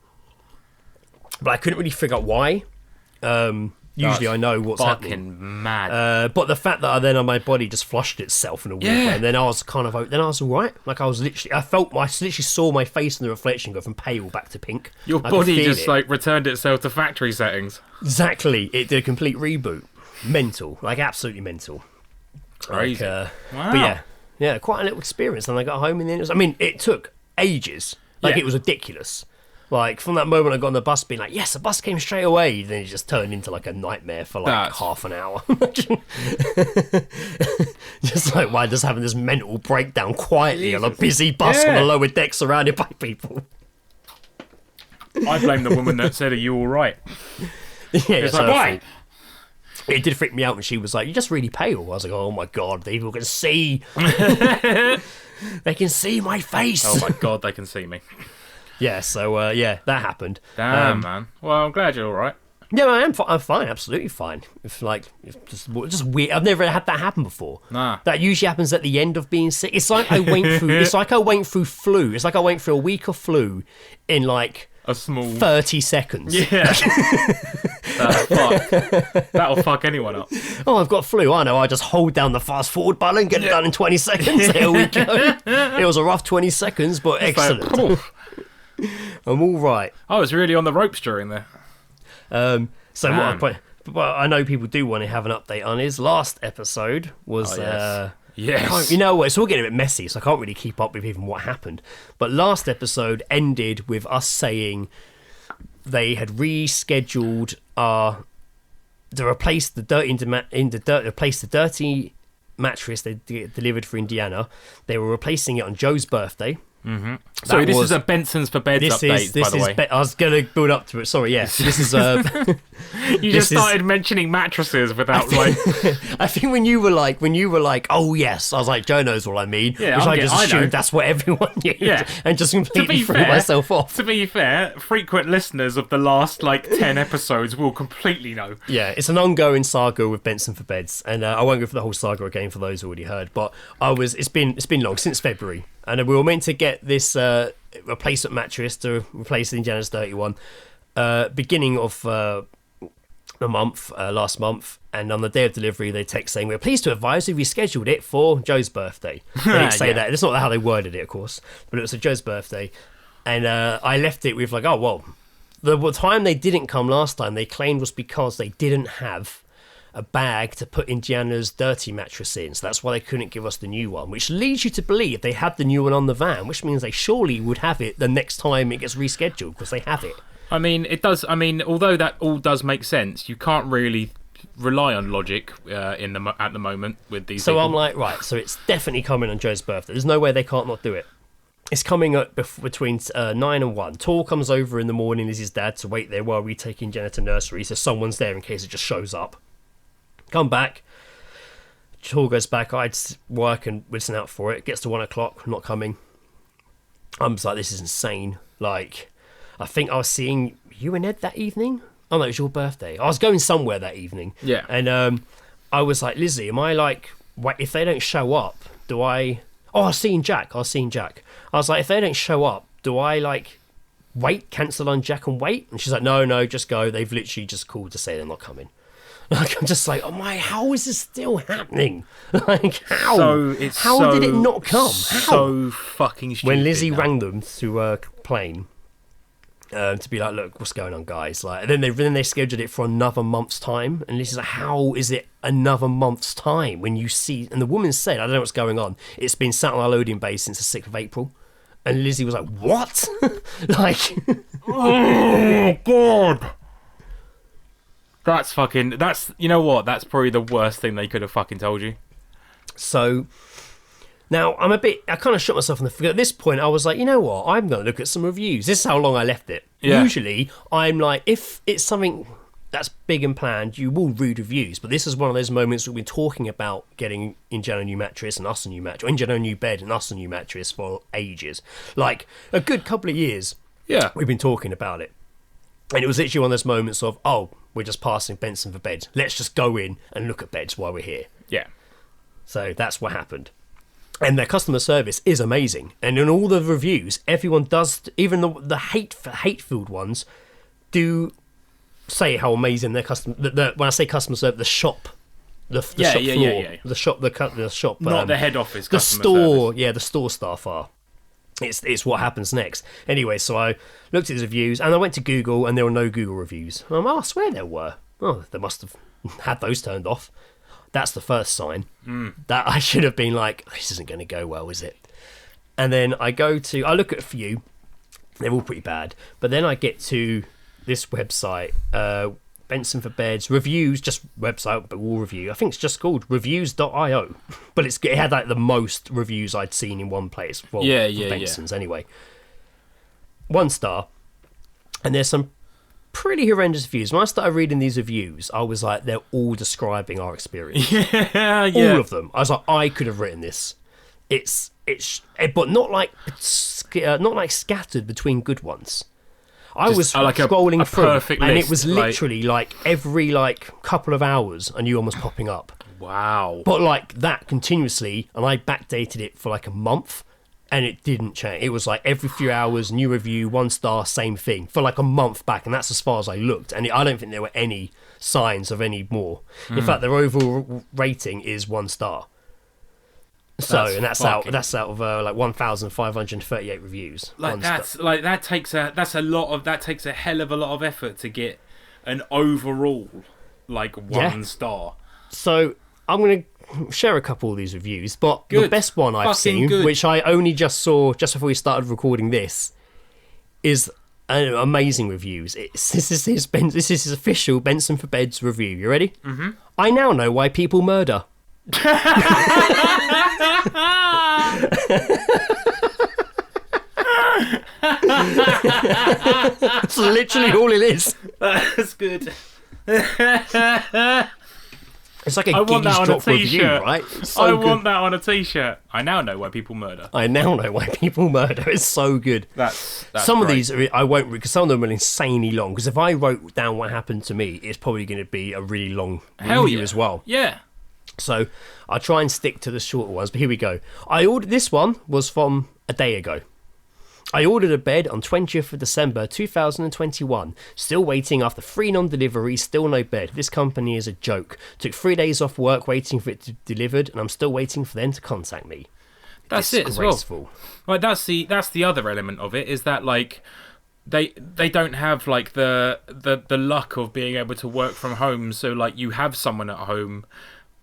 But I couldn't really figure out why. Usually I know what's happening. Fucking mad. But the fact that my body just flushed itself in a weird way, and then I was all right. Like I literally saw my face in the reflection go from pale back to pink. Your body just like returned itself to factory settings. Exactly. It did a complete reboot. Mental. Like absolutely mental. Crazy. Wow. But yeah, quite a little experience. And I got home and then it took ages. Like it was ridiculous. Like from that moment I got on the bus being like, yes, the bus came straight away. Then it just turned into like a nightmare for like half an hour. Just like why just having this mental breakdown quietly on a busy bus on the lower deck surrounded by people. I blame the woman that said, are you alright? It's like, why? It did freak me out when she was like, you're just really pale. I was like, oh my God, people can see. They can see my face. Oh my God, they can see me. Yeah, so that happened. Damn, man. Well, I'm glad you're all right. Yeah, I'm fine, absolutely fine. If just weird. I've never had that happen before. Nah. That usually happens at the end of being sick. It's like I went through. Flu. It's like I went through a week of flu in like a small 30 seconds. Yeah. That'll fuck anyone up. Oh, I've got flu. I know. I just hold down the fast forward button, get it done in 20 seconds. There we go. It was a rough 20 seconds, but excellent. I'm all right. I was really on the ropes during there. But I know people do want to have an update on his last episode was yes. You know what, it's all getting a bit messy, so I can't really keep up with even what happened. But last episode ended with us saying they had rescheduled to replace the dirty mattress they delivered for Indiana. They were replacing it on Joe's birthday. Mm-hmm. So this is a Bensons For Bed update, by the way. I was going to build up to it. Sorry, yes. This is... you just started mentioning mattresses without, like... I think when you were like, oh, yes, I was like, Joe knows what I mean. Yeah, which I just assumed that's what everyone knew. Yeah. And just completely threw myself off. To be fair, frequent listeners of the last, 10 episodes will completely know. Yeah, it's an ongoing saga with Bensons For Beds. And I won't go for the whole saga again for those who already heard. But it's been long, since February. And we were meant to get this replacement mattress to replace the Indiana's dirty one beginning of the month, last month. And on the day of delivery, they text saying, we're pleased to advise we rescheduled it for Joe's birthday. They didn't say that. That's not how they worded it, of course. But it was Joe's birthday. And I left it with oh, well, the time they didn't come last time, they claimed was because they didn't have a bag to put Indiana's dirty mattress in, so that's why they couldn't give us the new one, which leads you to believe they had the new one on the van, which means they surely would have it the next time it gets rescheduled, because they have it. I mean, it does. I mean, although that all does make sense, you can't really rely on logic at the moment with these. So people. I'm like, right. So it's definitely coming on Joe's birthday. There's no way they can't not do it. It's coming up between 9 and 1. Tor comes over in the morning as his dad to wait there while we take in Jenna to nursery, so someone's there in case it just shows up. Come back. Tor goes back. I'd work and listen out for it. Gets to 1 o'clock, not coming. I'm just like, this is insane. Like, I think I was seeing you and Ed that evening. Oh no, it was your birthday. I was going somewhere that evening. Yeah. And I was like, Lizzie, am I like, wait, if they don't show up, do I... Oh, I was seeing Jack. I was like, if they don't show up, do I like cancel on Jack and wait? And she's like, no, just go. They've literally just called to say they're not coming. Like, I'm just like, oh my, how is this still happening? Like, how? How did it not come? How? So fucking stupid. When Lizzie rang them to plane to be like, look, what's going on, guys? Like, and then they scheduled it for another month's time. And Lizzie's like, how is it another month's time when you see? And the woman said, I don't know what's going on. It's been sat on our loading bay since the 6th of April. And Lizzie was like, what? Like, oh God. That's you know what? That's probably the worst thing they could have fucking told you. So now I kind of shot myself in the foot. At this point, I was like, you know what? I'm going to look at some reviews. This is how long I left it. Yeah. Usually, I'm like, if it's something that's big and planned, you will read reviews. But this is one of those moments we've been talking about getting Injana a new mattress and us a new mattress, or Injana a new bed and us a new mattress for ages. Like, a good couple of years. Yeah. We've been talking about it. And it was literally one of those moments of, oh, we're just passing Benson for Bed. Let's just go in and look at beds while we're here. Yeah. So that's what happened. And their customer service is amazing. And in all the reviews, everyone does, even the hate-filled ones, do say how amazing their customer... when I say customer service, the shop... The shop floor. Yeah. The shop... Not the head office the customer store, service. Yeah, the store staff are. It's what happens next. Anyway, so I looked at the reviews and I went to Google and there were no Google reviews. I swear there were. Oh, they must have had those turned off. That's the first sign. That I should have been like, this isn't going to go well, is it? And then I look at a few. They're all pretty bad. But then I get to this website, Benson For Bed's reviews, just website, but all review. I think it's just called reviews.io. But it had like the most reviews I'd seen in one place. Well, for Benson's anyway. 1 star. And there's some pretty horrendous reviews. When I started reading these reviews, I was like, they're all describing our experience. Yeah. All of them. I was like, I could have written this. It's but not like scattered between good ones. I was like scrolling a through, perfect and list, it was literally like every couple of hours, a new one was popping up. Wow. But like that continuously, and I backdated it for like a month, and it didn't change. It was like every few hours, new review, 1 star, same thing for like a month back, and that's as far as I looked. And I don't think there were any signs of any more. In fact, their overall rating is 1 star. So that's out of like 1,538 reviews. Like that takes a hell of a lot of effort to get an overall like 1 star. So I'm gonna share a couple of these reviews, but the best one I've seen, which I only just saw just before we started recording this, is amazing reviews. This is his official Benson For Bed's review. You ready? Mm-hmm. I now know why people murder. That's literally all it is. That's good. It's like a Geezedropping review, right? I want that on a t-shirt. I now know why people murder. It's so good. That's some great. of these I won't read because some of them are insanely long. Because if I wrote down what happened to me, it's probably going to be a really long review as well. Yeah. So I'll try and stick to the shorter ones, but here we go. This one was from a day ago. I ordered a bed on 20th of December 2021. Still waiting after 3 non-deliveries, still no bed. This company is a joke. Took 3 days off work waiting for it to be delivered, and I'm still waiting for them to contact me. That's it as well. Right, that's the other element of it, is that like they don't have like the luck of being able to work from home, so like you have someone at home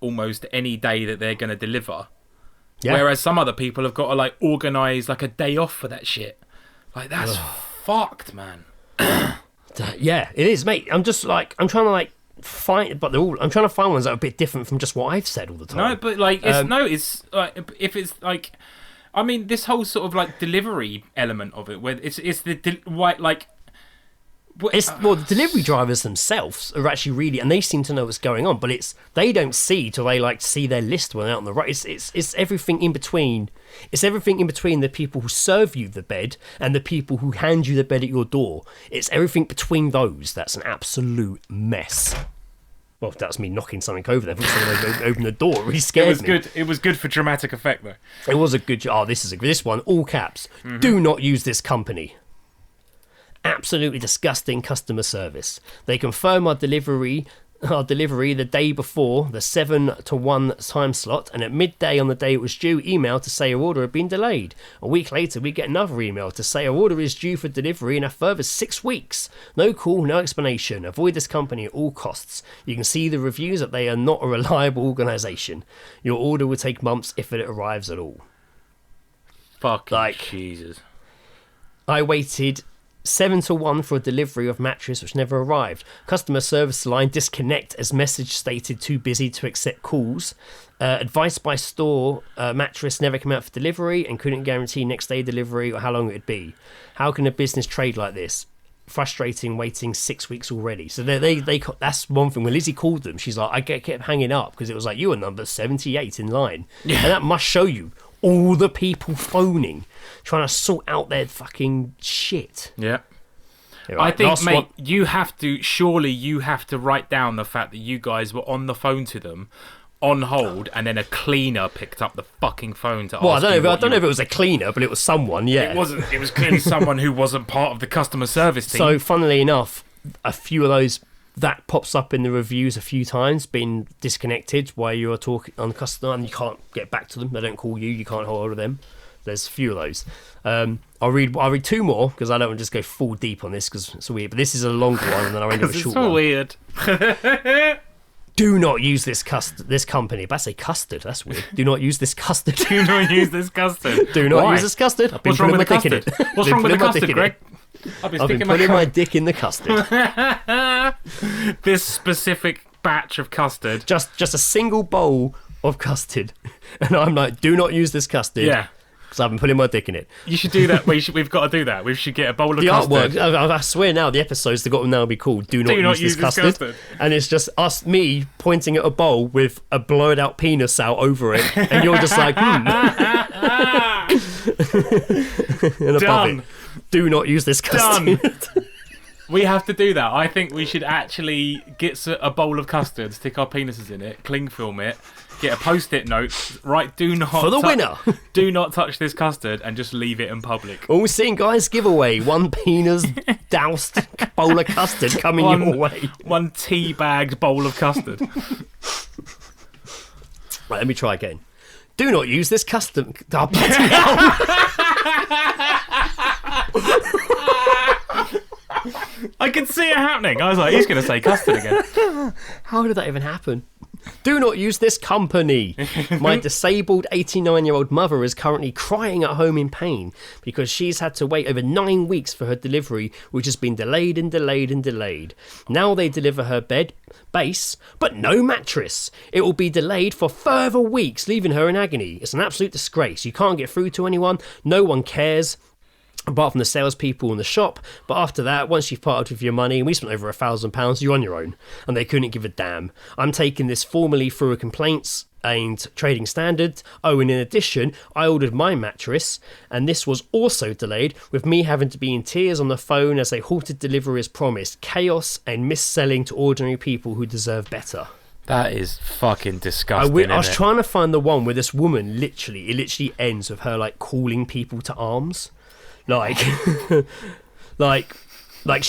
almost any day that they're going to deliver. Yeah. Whereas some other people have got to like organise like a day off for that shit. Like that's fucked, man. Yeah, it is, mate. I'm trying to like find, but I'm trying to find ones that are a bit different from just what I've said all the time. No, but like, it's like, if it's like, I mean, this whole sort of like delivery element of it, where it's the like. Well, the delivery drivers themselves are actually really, and they seem to know what's going on, but they don't see till they like see their list when they're out on the road. It's everything in between. It's everything in between the people who serve you the bed and the people who hand you the bed at your door. It's everything between those that's an absolute mess. Well, that's me knocking something over there. Someone open the door. It really scared me. It was good for dramatic effect, though. It was a good. Oh, this one, all caps. Mm-hmm. Do not use this company. Absolutely disgusting customer service. They confirm our delivery the day before the 7 to 1 time slot, and at midday on the day it was due, email to say our order had been delayed. A week later we get another email to say our order is due for delivery in a further 6 weeks. No call, no explanation. Avoid this company at all costs. You can see the reviews that they are not a reliable organisation. Your order will take months if it arrives at all. Fucking Jesus. I waited 7 to 1 for a delivery of mattress which never arrived. Customer service line disconnect as message stated too busy to accept calls. Advice by store, mattress never came out for delivery and couldn't guarantee next day delivery or how long it would be. How can a business trade like this? Frustrating, waiting 6 weeks already. So they that's one thing. When Lizzie called them, she's like, I kept hanging up because it was like, you were number 78 in line. Yeah. And that must show you all the people phoning, trying to sort out their fucking shit. Yeah. Right, I think, mate, you have to write down the fact that you guys were on the phone to them, on hold, and then a cleaner picked up the fucking phone to ask. I don't know if it was a cleaner, but it was someone. Yeah, it wasn't. It was clearly someone who wasn't part of the customer service team. So, funnily enough, a few of those that pops up in the reviews a few times, been disconnected while you're talking on the customer, and you can't get back to them. They don't call you. You can't hold of them. There's a few of those. I'll read 2 more because I don't want to just go full deep on this because it's weird. But this is a longer one, and then I'll end with a short one. It's so weird. Do not use this company. But I say custard. That's weird. Do not use this custard. Do not use this custard. Do not use this custard. I've been What's wrong with the putting my dick custard? in it. What's wrong with the custard, Greg? I've been putting my dick in the custard. This specific batch of custard. Just a single bowl of custard. And I'm like, do not use this custard. Yeah. Because I've been putting my dick in it. You should do that. We've got to do that. We should get a bowl of the custard. Artwork, I swear now, the episodes have got to now be called Do Not Use This Custard. And it's just me pointing at a bowl with a blurred out penis out over it. And you're just like, and above Done. it, do not use this custard. Done. We have to do that. I think we should actually get a bowl of custard, stick our penises in it, cling film it, get a post-it note, write "Do not for the winner. Do not touch this custard," and just leave it in public. All seeing guys giveaway: 1 penis doused bowl of custard coming your way. 1 tea-bagged bowl of custard. Right, let me try again. Do not use this custard. Oh, bloody hell. I could see it happening. I was like, he's going to say custard again. How did that even happen? Do not use this company. My disabled 89-year-old mother is currently crying at home in pain because she's had to wait over 9 weeks for her delivery, which has been delayed and delayed and delayed. Now they deliver her base, but no mattress. It will be delayed for further weeks, leaving her in agony. It's an absolute disgrace. You can't get through to anyone. No one cares, apart from the salespeople in the shop. But after that, once you've parted with your money, and we spent over £1,000, you're on your own. And they couldn't give a damn. I'm taking this formally through a complaints and trading standard. Oh, and in addition, I ordered my mattress, and this was also delayed, with me having to be in tears on the phone as they halted delivery as promised. Chaos and mis-selling to ordinary people who deserve better. That is fucking disgusting. I was trying to find the one where this woman it literally ends with her like calling people to arms. Like she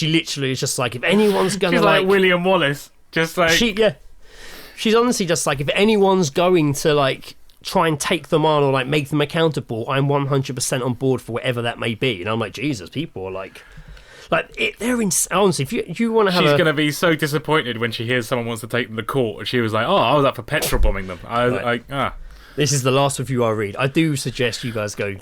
literally is just like, if anyone's gonna she's like William Wallace, just like she's honestly just like, if anyone's going to like try and take them on or like make them accountable, I'm 100% on board for whatever that may be. And I'm like, Jesus, people are like they're honestly, if you want to have she's going to be so disappointed when she hears someone wants to take them to court, and she was like, oh, I was up for petrol bombing them. This is the last review I read. I do suggest you guys go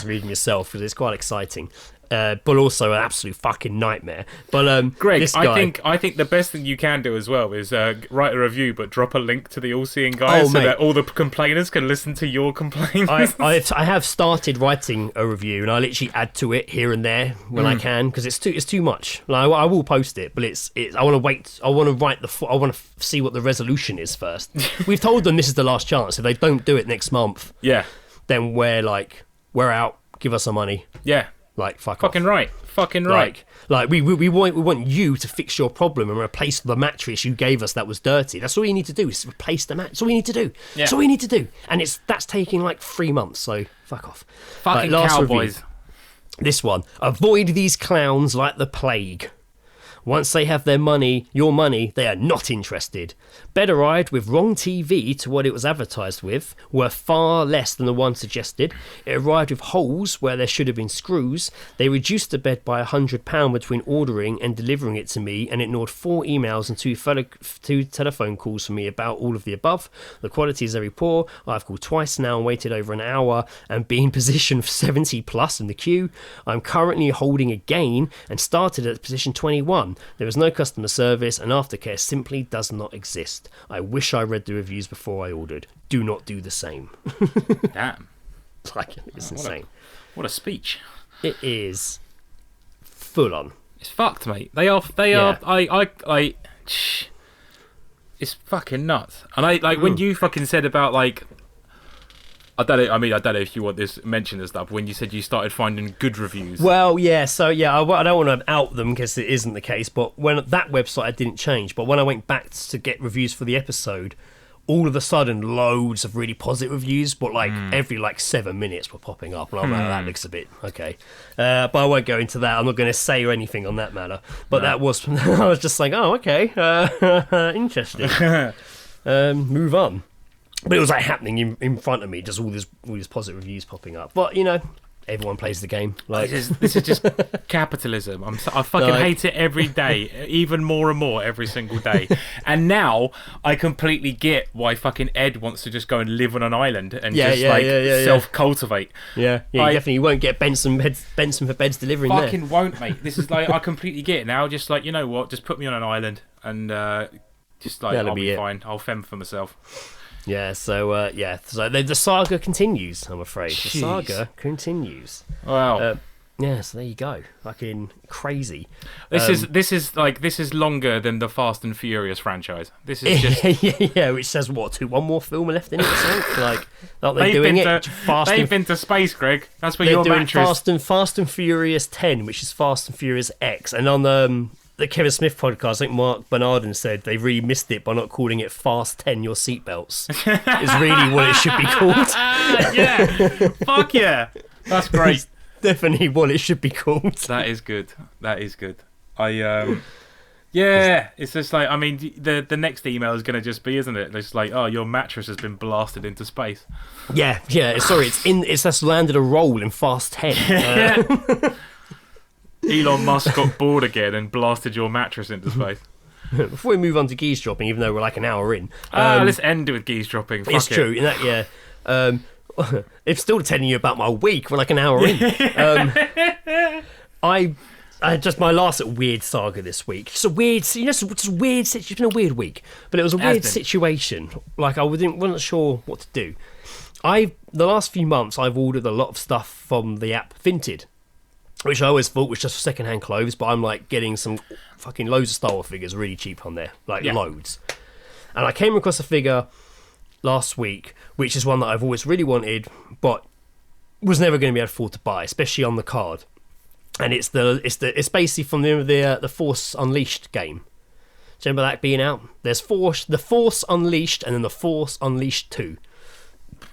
reading yourself because it's quite exciting. but also an absolute fucking nightmare. But Greg, this guy, I think the best thing you can do as well is write a review, but drop a link to the All Seeing Guy so mate. that all the complainers can listen to your complaints. I have started writing a review, and I literally add to it here and there when I can, because it's too much. Like, I will post it, but it's I want to wait. I want to I want to see what the resolution is first. We've told them this is the last chance. If they don't do it next month, yeah, then we're out. Give us some money. yeah, Like, fuck fucking off. right, fucking right. Like we want you to fix your problem and replace the mattress you gave us that was dirty. That's all you need to do, is replace the mattress. That's all you need to do. Yeah. That's all you need to do. And that's taking like 3 months, so fuck off. Fucking Last cowboys. review. This one. Avoid these clowns like the plague. Once they have your money, they are not interested. Bed arrived with wrong TV to what it was advertised with, worth far less than the one suggested. It arrived with holes where there should have been screws. They reduced the bed by £100 between ordering and delivering it to me, and ignored 4 emails and 2 telephone calls from me about all of the above. The quality is very poor. I've called twice now and waited over an hour and been positioned 70 plus in the queue. I'm currently holding again and started at position 21. There is no customer service, and aftercare simply does not exist. I wish I read the reviews before I ordered. Do not do the same. Damn, Like, it's insane. what a speech. It is full on. It's fucked, mate. They are. I. It's fucking nuts. And I like when you fucking said about like. I don't know. I mean, I don't know if you want this mentioned and stuff. When you said you started finding good reviews. Well, yeah. So yeah, I don't want to out them because it isn't the case. But when that website I didn't change. But when I went back to get reviews for the episode, all of a sudden loads of really positive reviews. But like every 7 minutes were popping up, and I'm like, that looks a bit okay. But I won't go into that. I'm not going to say anything on that matter. But that was I was just like, oh, okay, interesting. Move on. But it was like happening in front of me, just all these positive reviews popping up. But everyone plays the game. Like, this is just capitalism. I fucking hate it every day, even more and more every single day. And now I completely get why fucking Ed wants to just go and live on an island and self-cultivate. Yeah, you definitely won't get Benson for Beds delivering there. Fucking won't, mate. This is I completely get it now. Just you know what? Just put me on an island and I'll be fine. I'll fend for myself. Yeah, so so the saga continues, I'm afraid. Jeez. The saga continues. Wow. Yeah, so there you go. Fucking crazy. This is longer than the Fast and Furious franchise. This is just which says one more film left in it or something? Like, aren't they doing it? They've been to space, Greg. That's where your mattress. Fast and Furious 10, which is Fast and Furious X, and on the Kevin Smith podcast, I think Mark Bernardin said they really missed it by not calling it Fast 10 Your Seatbelts. Is really what it should be called. Yeah, fuck yeah, that's great. It's definitely what it should be called. That is good. It's just like, I mean, the next email is going to just be, isn't it? It's like, oh, your mattress has been blasted into space. Yeah. Sorry, it's just landed a roll in Fast 10. Elon Musk got bored again and blasted your mattress into space. Before we move on to Geezedropping, even though we're like an hour in, let's end with Geezedropping. It's true. It's still telling you about my week. We're like an hour in. I just my last weird saga this week. Just a weird, just weird. It's been a weird week, but it was a weird situation. Like I wasn't sure what to do. The last few months I've ordered a lot of stuff from the app Vinted, which I always thought was just second-hand clothes, but I'm like getting some fucking loads of Star Wars figures really cheap on there, loads. And I came across a figure last week, which is one that I've always really wanted, but was never going to be able to afford to buy, especially on the card. And it's basically from the Force Unleashed game. Do you remember that being out? There's the Force Unleashed, and then the Force Unleashed 2.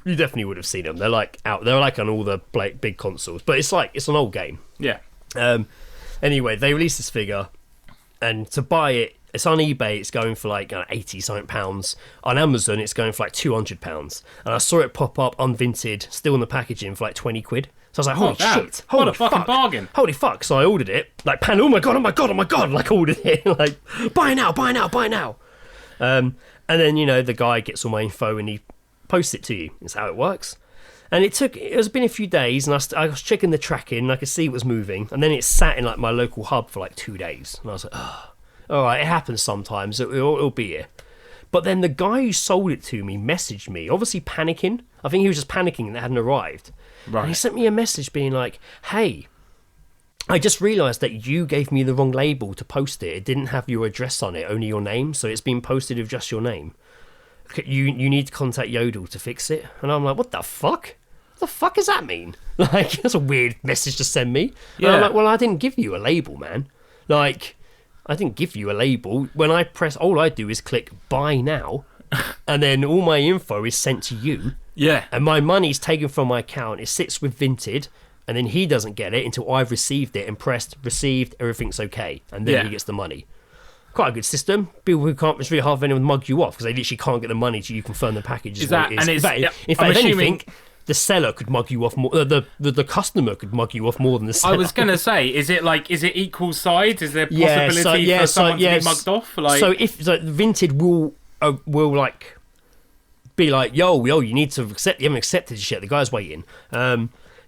You definitely would have seen them. They're like out. They're like on all the big consoles, but it's an old game. Yeah. Anyway, they released this figure, and to buy it, it's on eBay. It's going for like £80 pounds. On Amazon, it's going for like £200. And I saw it pop up on Vinted, still in the packaging, for like 20 quid. So I was like, holy shit! What a fucking bargain! Holy fuck! So I ordered it. Like, oh my god! Like, ordered it. Like, buy now! And then the guy gets all my info and he posts it to you. That's how it works. And it's been a few days, and I was checking the tracking, and I could see it was moving, and then it sat in like my local hub for like 2 days, and I was like, oh, all right, it happens sometimes, it'll be here. But then the guy who sold it to me messaged me, obviously panicking. I think he was just panicking that it hadn't arrived. Right. And he sent me a message being like, hey, I just realised that you gave me the wrong label to post it. It didn't have your address on it, only your name, so it's been posted with just your name. You need to contact Yodel to fix it. And I'm like, what the fuck? What the fuck does that mean? Like, that's a weird message to send me. Yeah. And I'm like, well, I didn't give you a label, man. Like, I didn't give you a label. When I press, all I do is click buy now, and then all my info is sent to you. Yeah. And my money's taken from my account. It sits with Vinted, and then he doesn't get it until I've received it and pressed received, everything's okay. And then he gets the money. Quite a good system. People who can't, it's really hard for anyone to mug you off because they literally can't get the money till you confirm the package. Is that, what it is. and it's, in fact, if anything, the seller could mug you off more. The customer could mug you off more than the seller. I was gonna say, is it equal sides? Is there possibility for someone to be mugged off? Like, so if Vinted will like be like, yo, you need to accept. You haven't accepted this yet. The guy's waiting.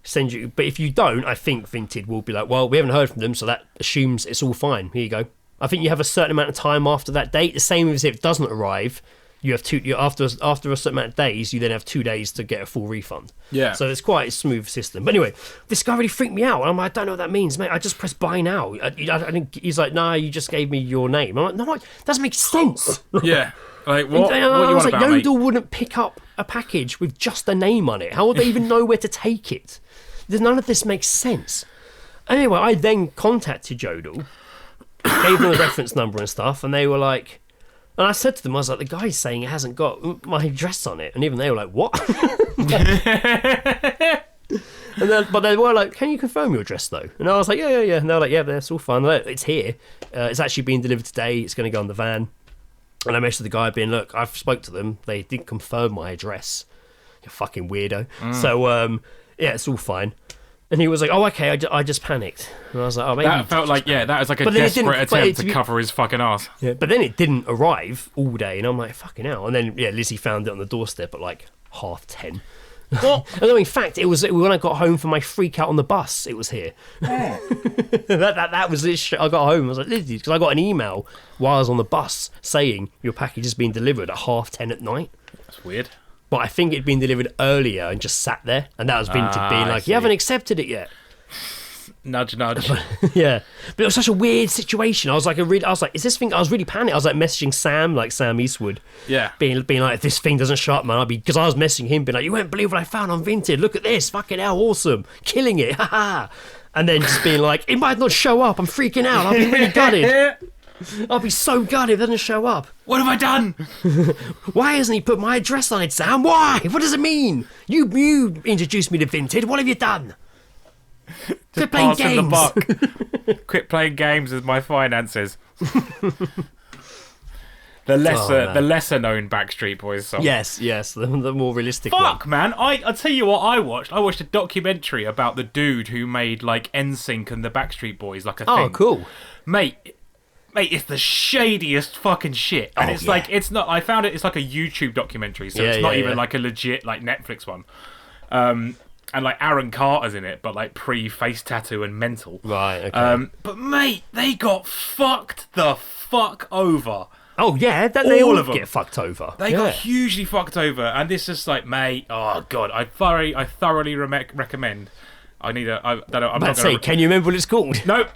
Send you. But if you don't, I think Vinted will be like, well, we haven't heard from them, so that assumes it's all fine. Here you go. I think you have a certain amount of time after that date. The same as if it doesn't arrive, you have after a certain amount of days, you then have 2 days to get a full refund. Yeah. So it's quite a smooth system. But anyway, this guy really freaked me out. I'm like, I don't know what that means, mate. I just pressed buy now. He's like, nah, you just gave me your name. I'm like, no, it doesn't make sense. Yeah. Like what? And what I you was on like, about, Yodel mate? wouldn't pick up a package with just a name on it. How would they even know where to take it? None of this makes sense. Anyway, I then contacted Yodel, gave them the reference number and stuff, and they were like, and I said to them, I was like, the guy's saying it hasn't got my address on it, and even they were like, what? But they were like, can you confirm your address though? And I was like, yeah. And they were like, yeah, that's all fine. Like, it's here. It's actually being delivered today. It's going to go on the van. And I messaged the guy being, look, I've spoke to them. They didn't confirm my address. You fucking weirdo. So, yeah, it's all fine. And he was like, oh, okay, I just panicked. And I was like, oh, maybe... That felt like, that was like a desperate attempt to cover his fucking ass. Yeah, but then it didn't arrive all day, and I'm like, fucking hell. And then, Lizzie found it on the doorstep at like 10:30. What? And then, in fact, it was when I got home from my freak out on the bus, it was here. that was it. I got home, I was like, Lizzie, because I got an email while I was on the bus saying your package is being delivered at 10:30 at night. That's weird. But I think it'd been delivered earlier and just sat there. And that was Vinted being like, you haven't accepted it yet. Nudge, nudge. Yeah. But it was such a weird situation. I was like, is this thing... I was really panicked. I was like messaging Sam, like Sam Eastwood. Yeah. Being like, if this thing doesn't show up, man, because I was messaging him, being like, you won't believe what I found on Vinted. Look at this. Fucking hell, awesome. Killing it. Ha. And then just being like, it might not show up. I'm freaking out. I'll be really gutted. I'll be so gutted if it doesn't show up. What have I done? Why hasn't he put my address on it, Sam? Why? What does it mean? You introduced me to Vinted. What have you done? Quit playing games. The buck. Quit playing games with my finances. The lesser known Backstreet Boys song. Yes, the more realistic Fuck, one. man. I'll tell you what I watched. I watched a documentary about the dude who made like NSYNC and the Backstreet Boys like a thing. Oh, cool. Mate, it's the shadiest fucking shit. And it's like, it's not, I found it's like a YouTube documentary, so it's not even like a legit like Netflix one. And like Aaron Carter's in it, but like pre-face tattoo and mental. Right, okay. But mate, they got fucked the fuck over. Oh yeah, they all get fucked over. They got hugely fucked over, and this is like, mate, oh god, I thoroughly recommend. I need a, I don't know, I'm not gonna... can you remember what it's called? Nope,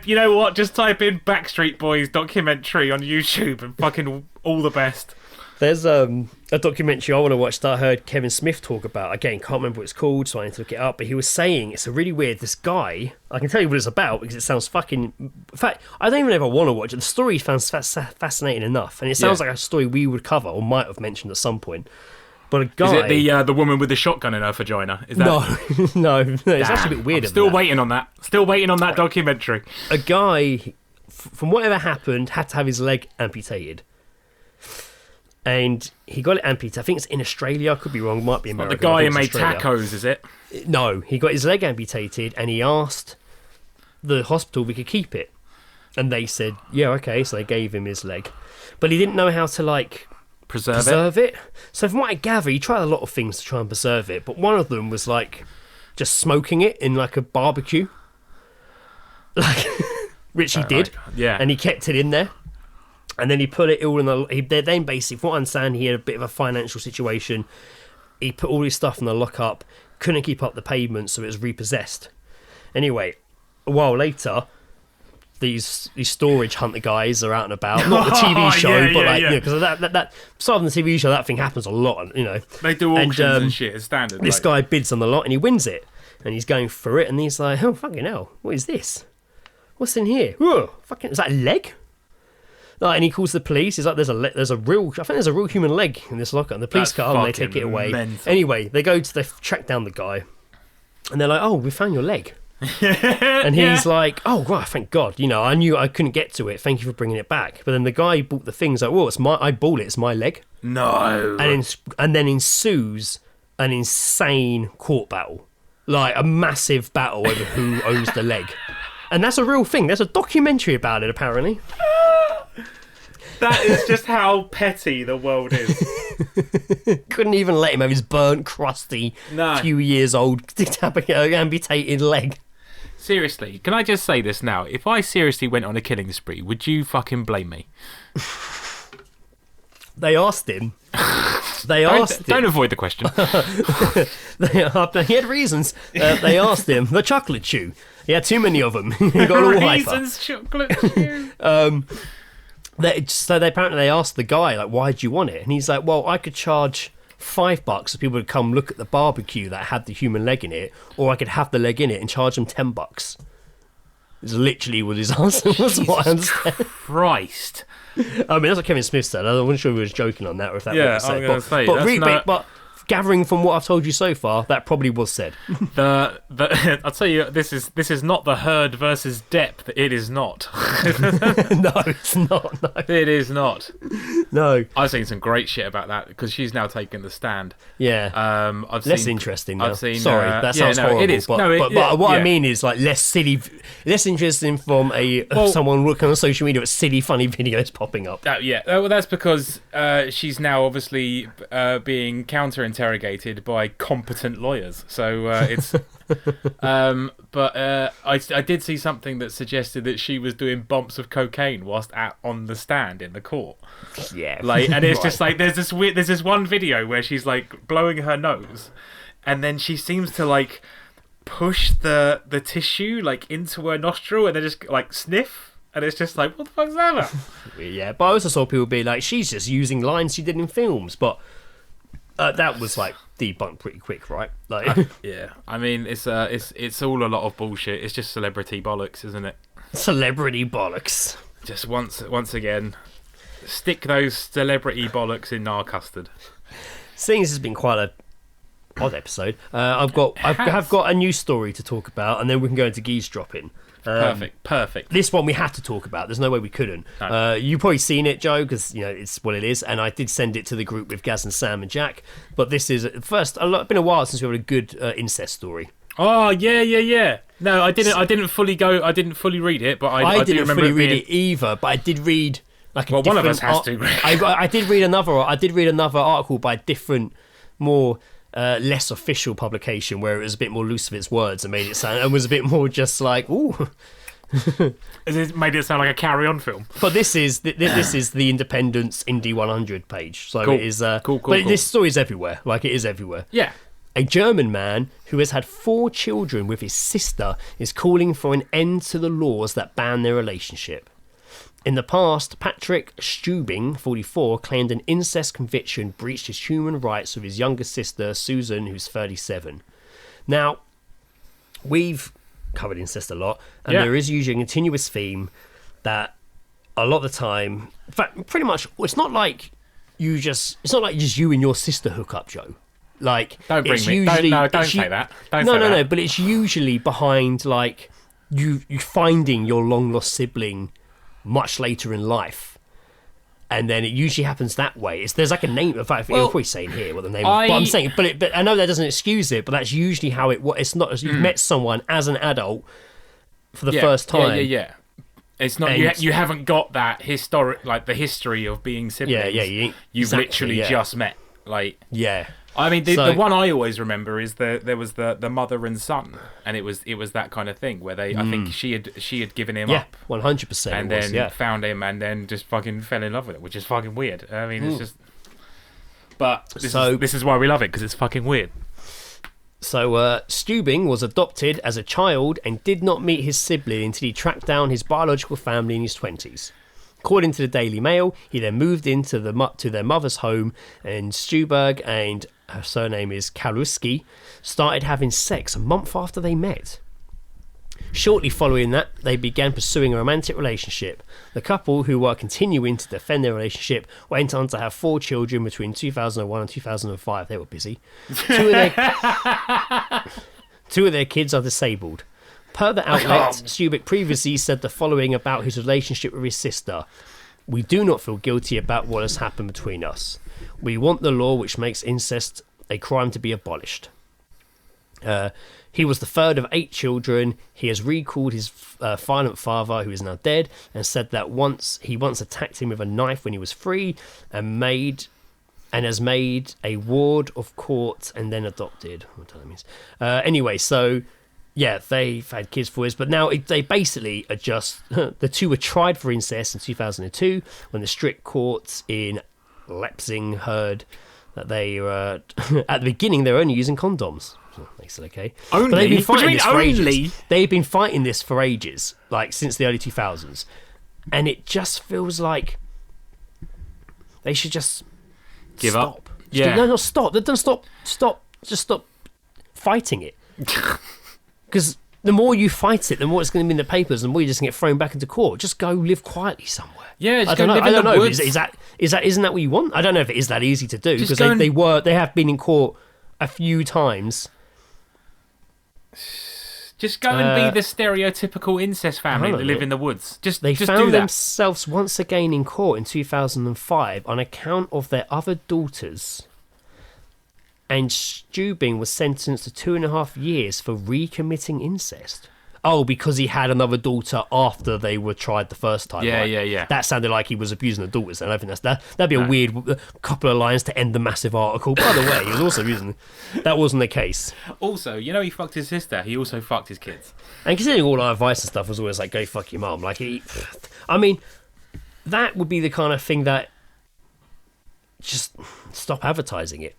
you know what? Just type in Backstreet Boys documentary on YouTube and fucking all the best. There's a documentary I want to watch that I heard Kevin Smith talk about. Again, can't remember what it's called, so I need to look it up. But he was saying it's a really weird. This guy, I can tell you what it's about because it sounds fucking. In fact, I don't even ever want to watch it. The story sounds fascinating enough, and it sounds like a story we would cover or might have mentioned at some point. But a guy. Is it the woman with the shotgun in her vagina? Is that... No, it's actually a bit weird. I'm still waiting on that. Still waiting on that documentary. A guy, from whatever happened, had to have his leg amputated. And he got it amputated. I think it's in Australia. I could be wrong. Might be America. The guy who made tacos, is it? No, he got his leg amputated, and he asked the hospital if we could keep it, and they said, "Yeah, okay." So they gave him his leg, but he didn't know how to like preserve it. So from what I gather, he tried a lot of things to try and preserve it, but one of them was like just smoking it in like a barbecue, like which he did. Yeah, and he kept it in there, and then he put it all in the. Then basically, from what I understand, he had a bit of a financial situation. He put all his stuff in the lockup, couldn't keep up the payments, so it was repossessed. Anyway, a while later, these storage hunter guys are out and about. Not the TV show, because that aside from the TV show, that thing happens a lot. They do auctions and shit. It's standard. This guy bids on the lot and he wins it, and he's going for it, and he's like, "Oh fucking hell, what is this? What's in here? Whoa, fucking is that a leg?" And he calls the police. He's like, "There's a real human leg in this locker." And the police come and they take it away. Mental. Anyway, they track down the guy, and they're like, "Oh, we found your leg." And he's like, "Oh, right, thank God. I knew I couldn't get to it. Thank you for bringing it back." But then the guy who bought the thing's like, "Well, I bought it. It's my leg." No. And then ensues an insane court battle, like a massive battle over who owns the leg. And that's a real thing. There's a documentary about it, apparently. That is just how petty the world is. Couldn't even let him have his burnt, crusty, few years old, amputated leg. Seriously, can I just say this now? If I seriously went on a killing spree, would you fucking blame me? They asked him. Don't avoid the question. He had reasons. They asked him. The chocolate chew. He had too many of them. He got all hyper. Reasons, chocolate chew. So they asked the guy, like, "Why do you want it?" And he's like, "Well, I could charge $5 for people to come look at the barbecue that had the human leg in it, or I could have the leg in it and charge them $10." Is literally what his answer was. What I understand. Christ. I mean, that's what Kevin Smith said. I wasn't sure if he was joking on that or if that was I'm said. going to say. But gathering from what I've told you so far, that probably was said. I'll tell you, this is not the herd versus depth. It is not. No, it's not. No. It is not. No. I've seen some great shit about that because she's now taken the stand. Yeah. Less interesting. Though. I've seen. Sorry, that sounds horrible. It is. But what I mean is like less interesting from someone looking on social media at silly, funny videos popping up. Well, that's because she's now obviously being counter-interrogated by competent lawyers. So it's. But I did see something that suggested that she was doing bumps of cocaine whilst on the stand in the court. Yeah, and it's just like there's this one video where she's like blowing her nose, and then she seems to like push the tissue like into her nostril and then just like sniff, and it's just like, what the fuck's that about? Yeah, but I also saw people be like, she's just using lines she did in films, but that was like debunked pretty quick, right? Like, yeah, I mean, it's all a lot of bullshit. It's just celebrity bollocks, isn't it? Celebrity bollocks. Just once again, stick those celebrity bollocks in our custard. Seeing this has been quite a odd episode, I've got a news story to talk about, and then we can go into Geezedropping. Perfect. This one we had to talk about. There's no way we couldn't. No. You've probably seen it, Joe, because it's what it is. And I did send it to the group with Gaz and Sam and Jack. But this is it's been a while since we had a good incest story. Oh yeah. No, I didn't fully read it, but I didn't remember fully read it either. But I did read one of us has to. I did read another article by a different, more. Less official publication where it was a bit more loose with its words and made it sound and was a bit more just like ooh. It made it sound like a Carry-On film. But this is the Independent's Indie 100 page, so cool. It is cool. But this story is everywhere, like it is everywhere. Yeah. A German man who has had 4 children with his sister is calling for an end to the laws that ban their relationship. In the past, Patrick Stubing, 44, claimed an incest conviction breached his human rights with his younger sister, Susan, who's 37. Now, we've covered incest a lot, and there is usually a continuous theme that a lot of the time, in fact, pretty much, it's not like just you and your sister hook up, Joe. Like, don't bring me. Don't say that. No. But it's usually behind like you finding your long lost sibling much later in life, and then it usually happens that way. There's like a name. In fact, you're probably saying here what the name. But I'm saying, but I know that doesn't excuse it. But that's usually how it. It's not as you've met someone as an adult for the first time. Yeah. It's not you haven't got that the history of being siblings. You've exactly, literally just met. Yeah. I mean, the one I always remember is there was the mother and son, and it was that kind of thing where I think she had given him up, 100%, and then found him, and then just fucking fell in love with it, which is fucking weird. I mean, it's just. But this is why we love it, because it's fucking weird. So Stubing was adopted as a child and did not meet his sibling until he tracked down his biological family in his 20s. According to the Daily Mail, he then moved into to their mother's home, and Stuberg, and her surname is Kaluski, started having sex a month after they met. Shortly following that, they began pursuing a romantic relationship. The couple, who were continuing to defend their relationship, went on to have 4 children between 2001 and 2005. They were busy. Two of their kids are disabled. Per the outlet, Stubik previously said the following about his relationship with his sister. We do not feel guilty about what has happened between us. We want the law which makes incest a crime to be abolished. He was the third of 8 children. He has recalled his violent father, who is now dead, and said that he once attacked him with a knife when he was 3 and has made a ward of court and then adopted. What that means. Anyway, so... yeah, they've had kids for years, but now they basically are just... the two were tried for incest in 2002 when the strict courts in Leipzig heard that they were... at the beginning, they were only using condoms. So makes it okay. Only? But they've been fighting this for only? ages. They've been fighting this for ages, like since the early 2000s. And it just feels like they should just give stop. up. Yeah. No, stop. Don't stop. Just stop fighting it. Because the more you fight it, the more it's going to be in the papers, and the more you're just going to get thrown back into court. Just go live quietly somewhere. Yeah, I don't know. Isn't that what you want? I don't know if it is that easy to do, because they have been in court a few times. Just go and be the stereotypical incest family that live in the woods. They just found do that. themselves once again in court in 2005 on account of their other daughters. And Stubing was sentenced to 2.5 years for recommitting incest. Oh, because he had another daughter after they were tried the first time. Yeah, right? yeah. That sounded like he was abusing the daughters. And I think that'd be a weird couple of lines to end the massive article. By the way, he was also abusing. That wasn't the case. Also, he fucked his sister. He also fucked his kids. And considering all our advice and stuff was always like, go fuck your mum. Like, I mean, that would be the kind of thing that just stop advertising it.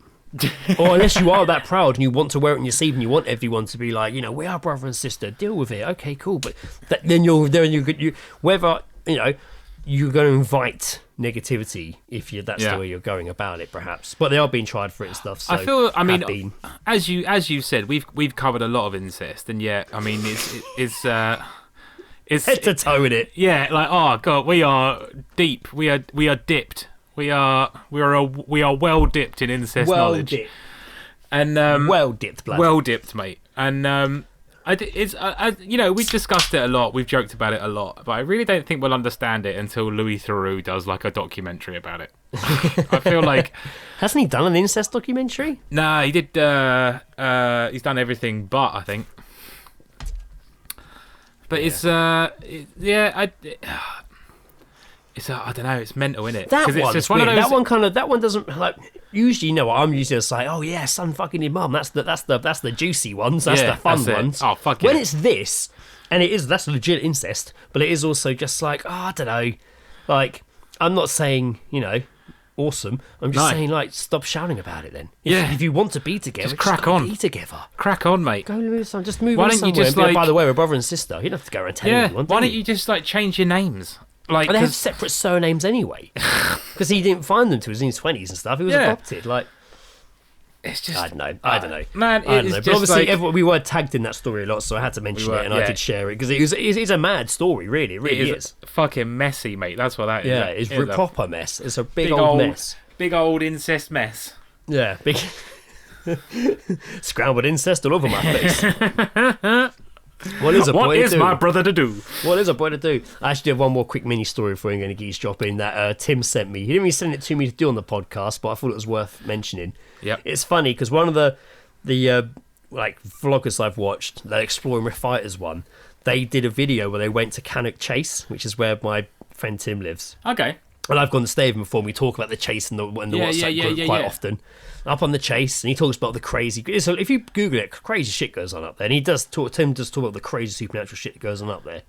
Or unless you are that proud and you want to wear it in your sleeve and you want everyone to be like, we are brother and sister, deal with it. Okay, cool. But then you're whether you're going to invite negativity if that's the way you're going about it, perhaps. But they are being tried for it and stuff. So as you said, we've covered a lot of incest, and yet it's head to toe in it. Yeah, like, oh god, we are deep. We are dipped. We are well dipped in incest knowledge. Dipped. And well dipped, blood. Well dipped, mate. And we've discussed it a lot. We've joked about it a lot, but I really don't think we'll understand it until Louis Theroux does like a documentary about it. I feel like hasn't he done an incest documentary? Nah, he did. He's done everything but, I think. But I don't know. It's mental, isn't it? That one doesn't like. Usually, I'm usually just like, oh yeah, son fucking your mum. That's the juicy ones. That's the fun ones. Oh fuck yeah. When it's this, and that's legit incest, but it is also just like, I don't know. Like, I'm not saying awesome. I'm just saying, like, stop shouting about it then. If you want to be together, just crack on. Be together. Crack on, mate. Go move some. Just move why on don't somewhere. You just by the way, we're brother and sister. You don't have to go around telling anyone. Why don't you just change your names? Like, they have separate surnames anyway, because he didn't find them till he was in his 20s and stuff. He was adopted. Like, it's just I don't know, man. I don't know. But obviously, we were tagged in that story a lot, so I had to mention it, and I did share it because it's a mad story. Really, it really is. Fucking messy, mate. That's what that is. Yeah, it's a proper mess. It's a big old mess. Big old incest mess. Yeah, big scrambled incest all over my face. What is my brother to do? What is a boy to do? I actually have one more quick mini story before I'm going to geese dropping that Tim sent me. He didn't really send it to me to do on the podcast, but I thought it was worth mentioning. Yep. It's funny because one of the vloggers I've watched, the Exploring with Fighters one, they did a video where they went to Cannock Chase, which is where my friend Tim lives. Okay. And I've gone to stay with him before, and we talk about the chase in the WhatsApp group quite often. Up on the chase, and he talks about the crazy... So if you Google it, crazy shit goes on up there. And Tim does talk about the crazy supernatural shit that goes on up there.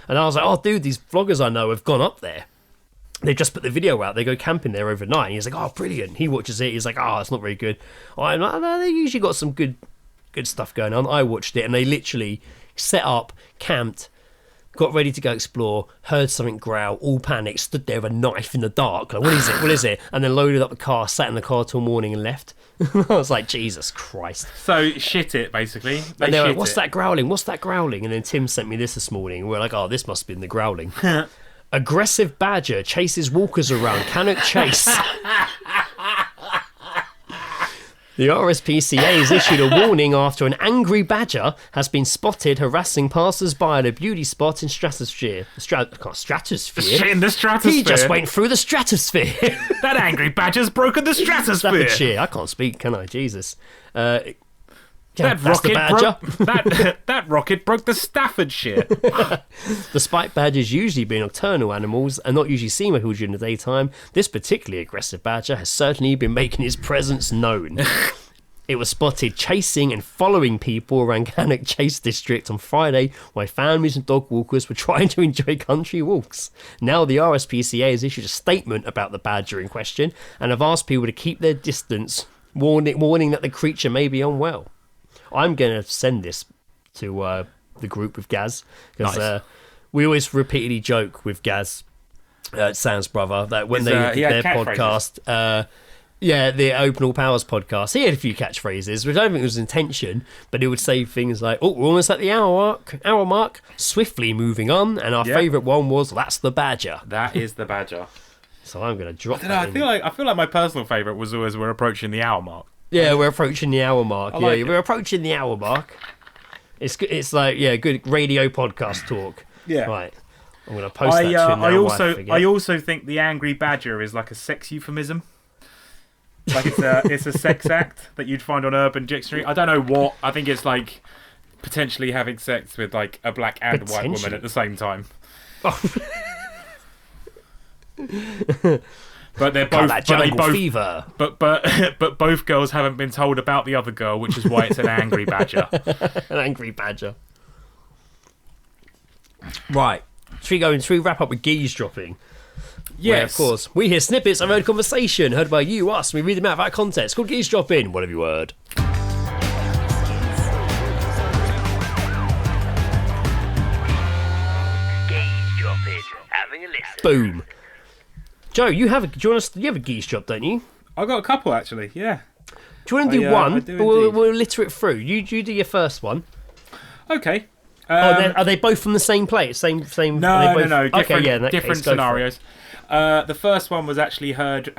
And I was like, oh, dude, these vloggers I know have gone up there. They just put the video out. They go camping there overnight. And he's like, oh, brilliant. He watches it. He's like, oh, it's not very good. I'm like, no, they usually got some good stuff going on. I watched it, and they literally set up, camped, got ready to go explore, heard something growl, all panicked, stood there with a knife in the dark. Like, what is it? What is it? And then loaded up the car, sat in the car till morning and left. I was like, Jesus Christ. So, shit it, basically. And they were like, what's that growling? What's that growling? And then Tim sent me this morning. We're like, oh, this must have been the growling. Aggressive badger chases walkers around Cannock Chase. The RSPCA has issued a warning after an angry badger has been spotted harassing passers-by at a beauty spot in Stratosphere. Stratosphere? In the stratosphere. He just went through the stratosphere. That angry badger's broken the stratosphere. Staffordshire. I can't speak, can I? Jesus. That rocket broke the Staffordshire. Despite badgers usually being nocturnal animals and not usually seen by people during the daytime, this particularly aggressive badger has certainly been making his presence known. It was spotted chasing and following people around Cannock Chase district on Friday while families and dog walkers were trying to enjoy country walks. Now the RSPCA has issued a statement about the badger in question and have asked people to keep their distance, warning that the creature may be unwell. I'm going to send this to the group with Gaz, because we always repeatedly joke with Gaz, Sam's brother, that when they did their podcast, the Open All Powers podcast, he had a few catchphrases, which I don't think was intention, but he would say things like, oh, we're almost at the hour mark, swiftly moving on, and our favourite one was, that's the badger. That is the badger. So I'm going to drop that I feel like my personal favourite was always, we're approaching the hour mark. Yeah, we're approaching the hour mark. We're approaching the hour mark. It's like, good radio podcast talk. Yeah. Right. I'm going to post that to you now. I also think the angry badger is like a sex euphemism. Like it's a sex act that you'd find on Urban Dictionary. I don't know what. I think it's like potentially having sex with like a black and a white woman at the same time. But they're both fever. But both girls haven't been told about the other girl, which is why it's an angry badger. An angry badger. Right. Should we wrap up with Geezedropping? Yes. Where, of course, we hear snippets of our own conversation heard by you, us, and we read them out of our context. It's called Geezedropping. What have you heard? Geezedropping. Having a listen. Boom. Joe, you have a geese drop, don't you? I've got a couple, actually, yeah. Do you want to do one? We'll litter it through. You do your first one. Okay. Are they both from the same place? Same. No. Different scenarios. The first one was actually heard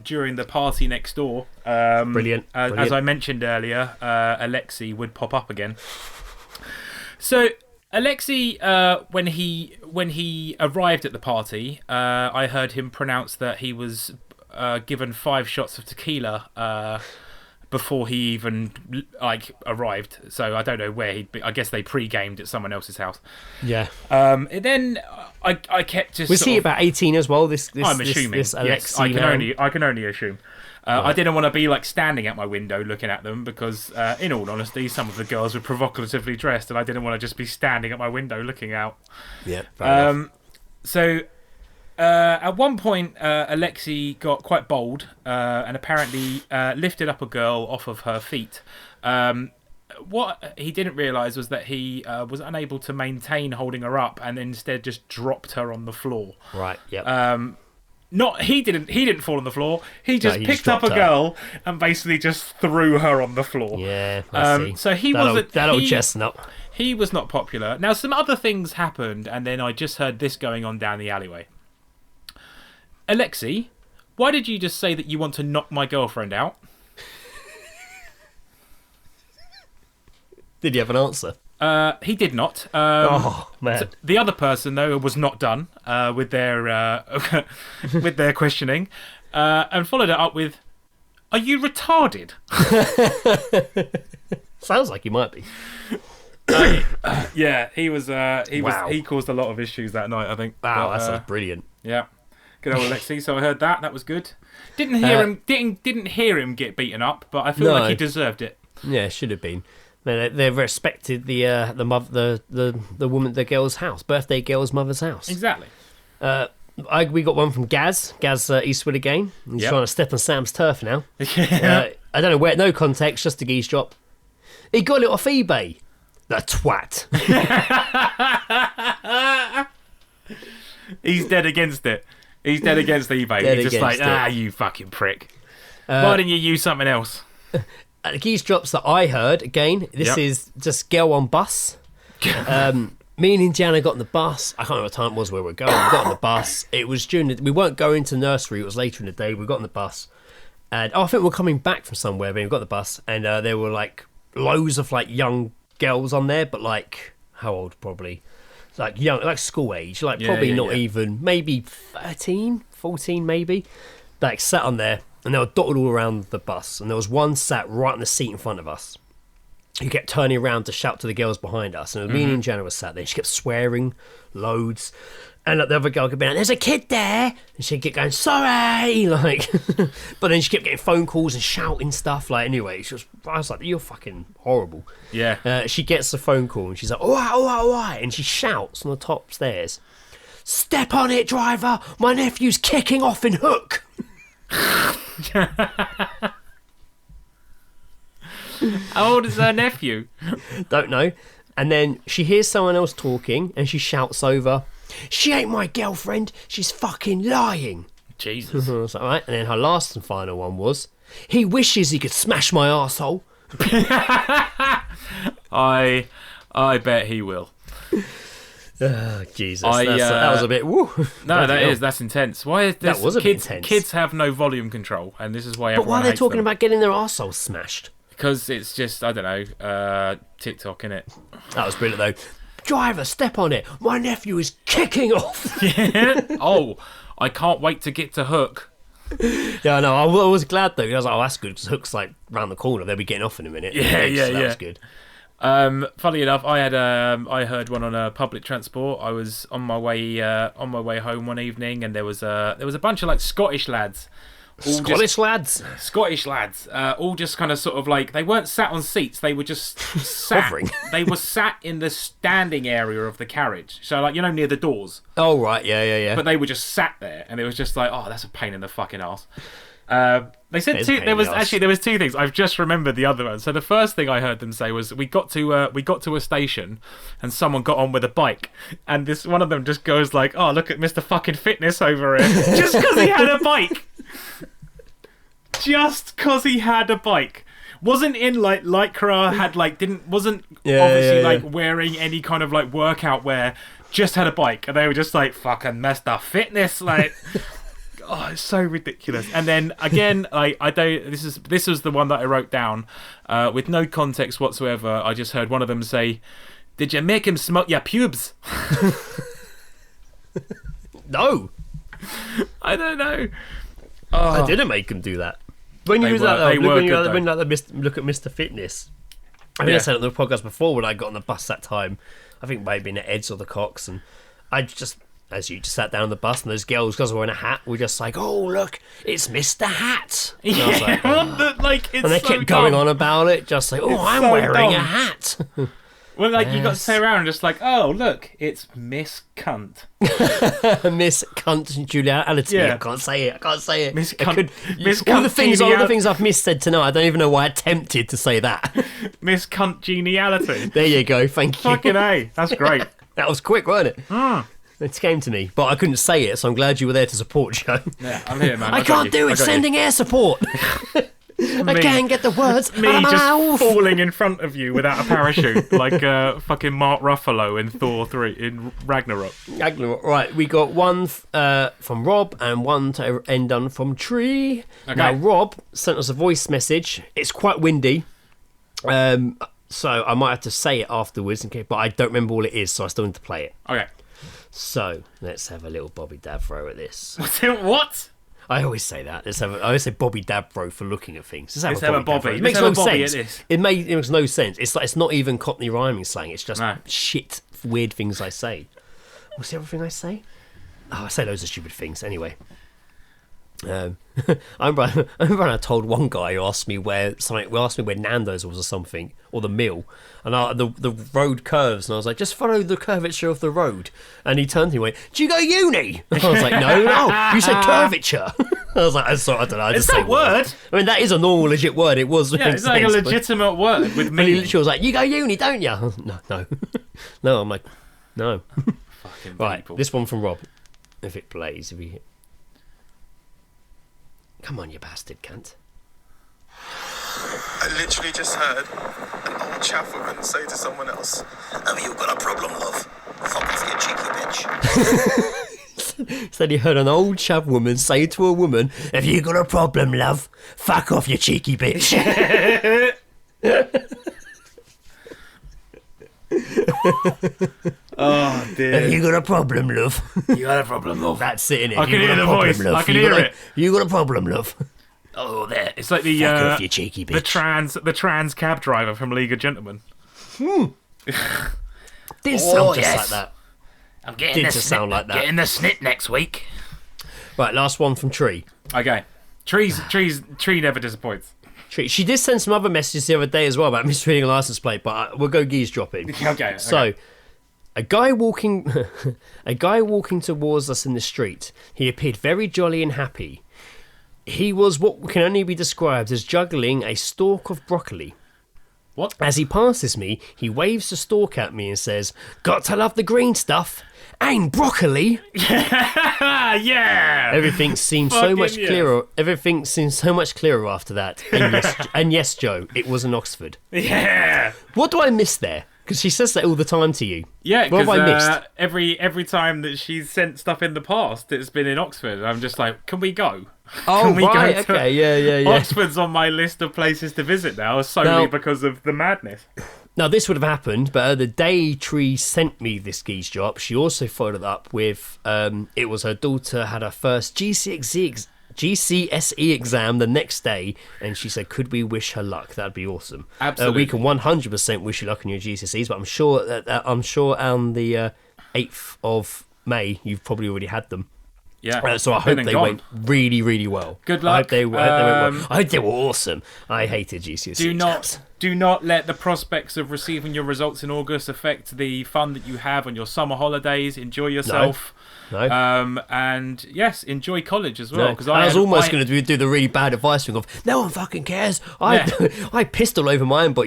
during the party next door. Brilliant. As I mentioned earlier, Alexei would pop up again. So Alexei, when he arrived at the party, I heard him pronounce that he was given 5 shots of tequila before he even arrived. So I don't know where he'd be. I guess they pre-gamed at someone else's house. Yeah. And then I kept just. Was he about 18 as well? I'm assuming. This Alexei, yes, I can only assume. I didn't want to be standing at my window looking at them because, in all honesty, some of the girls were provocatively dressed, and I didn't want to just be standing at my window looking out. Yeah. So, at one point, Alexei got quite bold and apparently lifted up a girl off of her feet. What he didn't realise was that he was unable to maintain holding her up, and instead just dropped her on the floor. Right. Yeah. He didn't fall on the floor. He just picked up a girl and basically just threw her on the floor. Yeah, I see. So that old chestnut. He was not popular. Now some other things happened, and then I just heard this going on down the alleyway. Alexei, why did you just say that you want to knock my girlfriend out? Did you have an answer? He did not. Oh man! So the other person though was not done with their with their questioning, and followed it up with, "Are you retarded?" Sounds like you might be. Yeah, he was. Wow. He caused a lot of issues that night, I think. Wow, But, that's brilliant. yeah. Good old Alexi. So I heard that. That was good. Didn't hear him. Didn't hear him get beaten up, but I feel like he deserved it. Yeah, should have been. They respected the woman, the girl's house, birthday girl's mother's house. Exactly. We got one from Gaz Eastwood again. He's trying to step on Sam's turf now. Yeah. I don't know where, no context, just a geese drop. He got it off eBay. The twat. He's dead against it. He's dead against eBay. He's just like, you fucking prick. Why didn't you use something else? The geese drops that I heard, again, this is just girl on bus. Me and Indiana got on the bus. I can't remember what time it was where we were going. We got on the bus. It was we weren't going to nursery. It was later in the day. We got on the bus. And I think we were coming back from somewhere. But we got the bus. And there were like loads of like young girls on there. But like, how old probably? Like young, like school age. Like probably not even, maybe 13, 14 maybe. Like sat on there. And they were dotted all around the bus. And there was one sat right in the seat in front of us. Who kept turning around to shout to the girls behind us. And me and Indiana was sat there. She kept swearing loads. And like, the other girl kept being like, there's a kid there. And she'd get going, sorry. Like, but then she kept getting phone calls and shouting stuff. Like, anyway, I was like, you're fucking horrible. Yeah. She gets the phone call and she's like, all right. And she shouts on the top stairs, step on it, driver. My nephew's kicking off in Hook. How old is her nephew? Don't know. And then she hears someone else talking and she shouts over, she ain't my girlfriend, she's fucking lying. Jesus. I was like, all right. And then her last and final one was, he wishes he could smash my arsehole. I bet he will. Oh, Jesus. That was a bit, woo. No, that's intense. Why is this? That was a bit intense. Kids have no volume control, and this is why But everyone why are they hates talking them. about getting their arseholes smashed? Because it's just, I don't know, TikTok, innit? That was brilliant, though. Driver, step on it. My nephew is kicking off. Oh, I can't wait to get to Hook. Yeah, no, I was glad, though. I was like, oh, that's good, because Hook's, like, round the corner. They'll be getting off in a minute. Yeah. That was good. Funny enough, I heard one on public transport. I was on my way home one evening, and there was a bunch of, like, Scottish lads. Scottish lads, all just kind of sort of like, they weren't sat on seats, they were just sat. Hovering. They were sat in the standing area of the carriage, so like, near the doors. Oh right, yeah. But they were just sat there, and it was just like, oh, that's a pain in the fucking arse. They said there was two things. I've just remembered the other one. So the first thing I heard them say was, we got to a station and someone got on with a bike, and this one of them just goes like, oh, look at Mr. fucking Fitness over here, just because he had a bike. Just because he had a bike. Wasn't in like lycra, wasn't like wearing any kind of like workout wear, just had a bike, and they were just like, fucking Mr. Fitness, like. Oh, it's so ridiculous. And then again, I don't. This was the one that I wrote down with no context whatsoever. I just heard one of them say, "Did you make him smoke your pubes?" No, I don't know. I didn't make him do that. When you look at Mr. Fitness, I think I said it on the podcast before when I got on the bus that time. I think maybe in the Eds or the Cox, and I just. As you just sat down on the bus, and those girls, because we're wearing a hat, were just like, "Oh, look, it's Mr. Hat." And I was like, it's and they so kept dumb. going on about it, just like, "Oh, I'm so wearing dumb. a hat." Well, like, you got to stay around and just like, "Oh, look, it's Miss Cunt." Miss Cunt Juliality. Yeah. I can't say it. Miss Cunt. Miss all the Cunt things I've missaid tonight. I don't even know why I attempted to say that. Miss Cunt Geniality. There you go. Thank you. Fucking A. That's great. That was quick, wasn't it? It came to me, but I couldn't say it, so I'm glad you were there to support, Joe. Yeah, I'm here, man. I can't do it. Sending air support. I can't get the words. Me just falling in front of you without a parachute, like fucking Mark Ruffalo in Thor 3 in Ragnarok. Right, we got one from Rob and one to end on from Tree. Okay. Now, Rob sent us a voice message. It's quite windy, so I might have to say it afterwards, but I don't remember all it is, so I still need to play it. Okay. So let's have a little Bobby Dab throw at this. What? I always say that. I always say Bobby Dabro for looking at things. Let's have a Bobby. It makes Let's no have a Bobby sense. at this. It makes no sense. It's like it's not even Cockney rhyming slang. It's just No. shit, weird things I say. What's the other thing I say? Oh, I say loads of stupid things. Anyway. I remember when I told one guy who asked me where Nando's was or something, or the mill, and the road curves, and I was like, just follow the curvature of the road. And he turned to me and went, do you go uni? And I was like, no, you said curvature. I was like, I don't know. I It's just say that word. I mean, that is a normal legit word. It was. Yeah, it's like a legitimate word with And he me. literally was like, you go uni, don't you? I was like, no. No, I'm like, no. Fucking Right, people. this one from Rob. If it plays, if we... Come on, you bastard cunt. I literally just heard an old chaff woman say to someone else, "Have you got a problem, love? Fuck off, you cheeky bitch." Said he heard an old chav woman say to a woman, have you got a problem, love? Fuck off, you cheeky bitch. Oh dear. Have you got a problem, love? You got a problem, love. That's it, innit? I can hear the voice. I can hear it. You got a problem, love? Oh, there. It's like the Fuck off, you cheeky bitch. the trans cab driver from League of Gentlemen. Didn't sound just yes. like that. I'm getting Did just sound like that. Getting the snip next week. Right, last one from Tree. Okay. Tree never disappoints. Tree. She did send some other messages the other day as well about misreading a license plate, but we'll go Geezedropping. Okay. So, a guy walking towards us in the street. He appeared very jolly and happy. He was what can only be described as juggling a stalk of broccoli. What? As he passes me, he waves the stalk at me and says, "Got to love the green stuff. Ain't broccoli." Yeah. Everything seems so Fucking much yes. clearer. Everything seems so much clearer after that. And yes, Joe, it was in Oxford. Yeah. What do I miss there? Because she says that all the time to you. Yeah, What have I because missed? every time that she's sent stuff in the past, it's been in Oxford. I'm just like, can we go? Oh, Can we right, go to- okay, yeah. Oxford's on my list of places to visit now, solely Now- because of the madness. Now, this would have happened, but the day Tree sent me this geese drop, she also followed it up with, it was her daughter had her first GCSE exam the next day, and she said, could we wish her luck? That'd be awesome. Absolutely. We can 100% wish you luck on your GCSEs, but I'm sure on the 8th of May, you've probably already had them. Yeah. So I Been hope and they gone. went really, really well. Good I hope luck. they went well. I hope they were awesome. I hated GCSE exams. Do not let the prospects of receiving your results in August affect the fun that you have on your summer holidays. Enjoy yourself. No. And yes, enjoy college as well. No. Because I was almost going to do the really bad advice thing of no one fucking cares. I pissed all over mine, but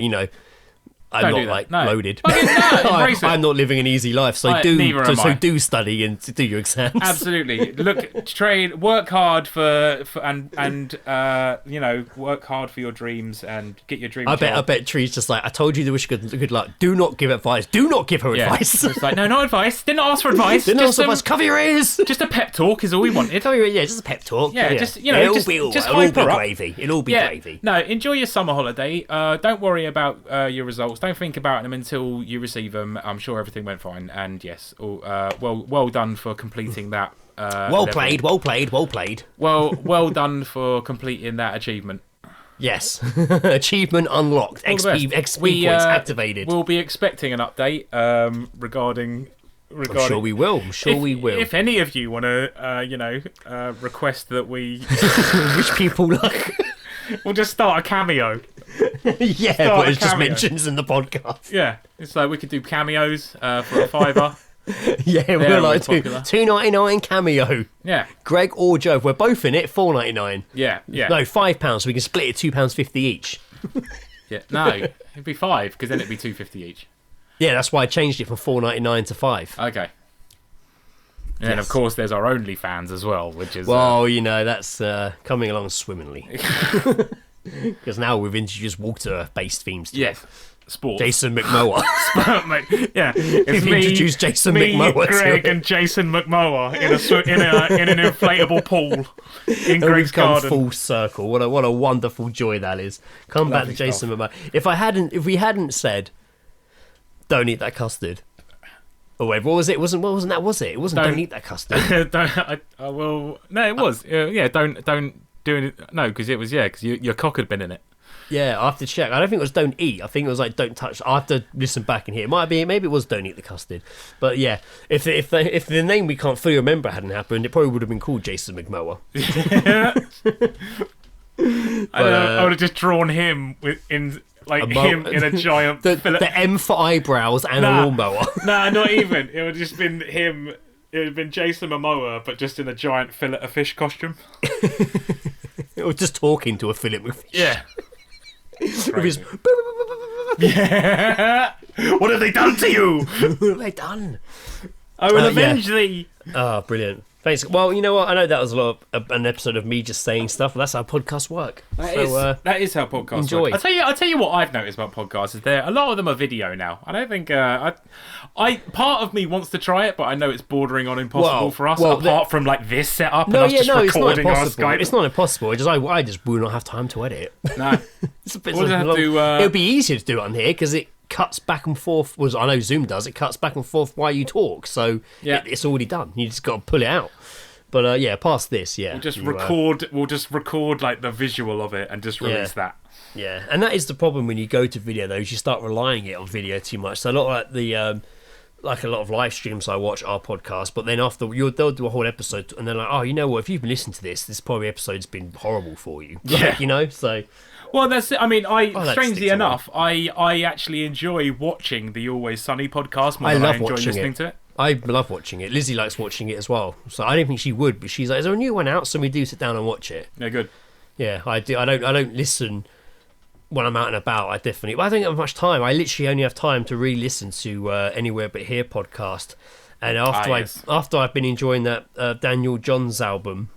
I'm Don't not do that. like No. loaded. Fucking no, embrace it. I'm not living an easy life, so Neither am I. do study and do your exams. Absolutely. Look, train, work hard for work hard for your dreams and get your dream I job. bet Tree's just like, I told you to wish good luck. Do not give advice. Do not give her Yeah. advice. It's like, no, not advice. Didn't ask for advice. Didn't just ask advice. Cover your ears. Just a pep talk is all we wanted. Just a pep talk. Yeah, just, it'll just- be all just right. It'll all hype her be up. gravy. It'll all be Yeah. gravy. No, enjoy your summer holiday. Don't worry about your results. Don't think about them until you receive them. I'm sure everything went fine. And yes, well done for completing that. Well level. played. Well played. Well played. Well done for completing that achievement. Yes. Achievement unlocked. All the XP best. points activated. We'll be expecting an update regarding. I'm sure we will. I'm sure we will. If any of you want to, request that we, Which people like. we'll just start a cameo. Yeah, Start but a it's just cameo. mentions in the podcast. Yeah, it's like we could do cameos for a $5. Yeah, we're They're like always popular. $2.99 cameo. Yeah, Greg or Joe, if we're both in it, $4.99. yeah. No, £5, so we can split it £2.50 each. Yeah, no, it'd be $5 because then it'd be $2.50 each. Yeah, that's why I changed it from $4.99 to $5. Okay. And then of course there's our OnlyFans as well, which is Well, that's coming along swimmingly. Because now we've introduced water-based themes to it. yes, sports. Jason McMower. Mate, yeah, it's We've introduced Jason me, McMower to Greg, it. and Jason McMower in an inflatable pool in And Greg's we've come garden. full circle. What a wonderful joy that is. Come back to Lovely Jason stuff. McMower. If we hadn't said, don't eat that custard, or whatever. What was it? Wasn't that? Was it? It wasn't. Don't eat that custard. No, it was. Don't do it. No, because it was because your cock had been in it. Yeah, I have to check. I don't think it was don't eat. I think it was like don't touch. I have to listen back and hear. It might be, maybe it was don't eat the custard. But yeah, if the name we can't fully remember hadn't happened, it probably would have been called Jason McMower. I would have just drawn him him in a giant the M for eyebrows and a lawnmower. Nah, not even. It would have just been him. It would have been Jason Momoa, but just in a giant fillet of fish costume. Or just talking to a fillet of fish. Yeah. With his, Yeah. What have they done to you? what have they done? I will avenge thee. Oh, brilliant. Thanks. Well, you know what? I know that was a lot of an episode of me just saying stuff. But that's how podcasts work. That is how podcasts enjoy. work. I'll tell you what I've noticed about podcasts is a lot of them are video now. I don't think part of me wants to try it, but I know it's bordering on impossible for us. Apart from like this setup and us just recording on Skype. It's not impossible. I just will not have time to edit it. No, It's a bit it would be easier to do it on here because it cuts back and forth. I know Zoom does. It cuts back and forth while you talk, so it's already done. You just got to pull it out. But past this, we'll just record. We'll just record like the visual of it and just release that. Yeah, and that is the problem when you go to video. Though, is you start relying it on video too much. So a lot like the like a lot of live streams I watch are podcasts, but then after they'll do a whole episode, and they're like, oh, you know what? If you've been listening to this probably episode's been horrible for you. Like, you know, so. Well, that's it. I mean, strangely enough, I actually enjoy watching the Always Sunny podcast more than I enjoy listening to it. I love watching it. Lizzie likes watching it as well. So I don't think she would, but she's like, "Is there a new one out?" So we do sit down and watch it. Yeah, good. Yeah, I do. I don't listen when I'm out and about. But I don't have much time. I literally only have time to re-listen to Anywhere But Here podcast. And after I've been enjoying that Daniel Johns album,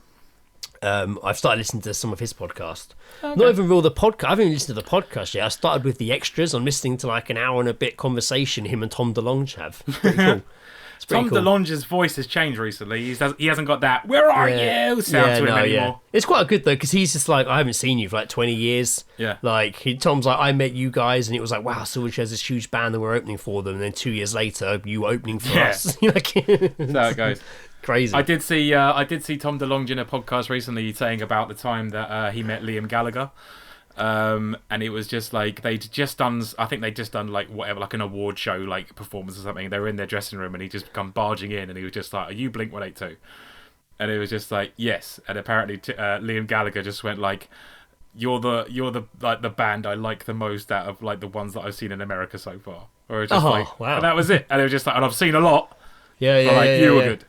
I've started listening to some of his podcast. Okay. Not even the podcast. I haven't even listened to the podcast yet. I started with the extras. I'm listening to like an hour and a bit conversation him and Tom DeLonge have. It's pretty cool. Tom DeLonge's voice has changed recently. He hasn't got that "Where are you?" sound to him anymore. Yeah. It's quite good though because he's just like, I haven't seen you for like 20 years. Yeah. Like Tom's like, I met you guys and it was like, wow, Silverchair has this huge band and we're opening for them, and then 2 years later you opening for us. That's how it goes. Crazy. I did see Tom DeLonge in a podcast recently saying about the time that he met Liam Gallagher. And it was just like they'd just done like whatever, like an award show like performance or something. They were in their dressing room and he just come barging in and he was just like, "Are you Blink-182?" And it was just like, "Yes." And apparently Liam Gallagher just went like, you're the like the band I like the most out of like the ones that I've seen in America so far." Or just wow. And that was it. And it was just like, and I've seen a lot. Yeah. You were good.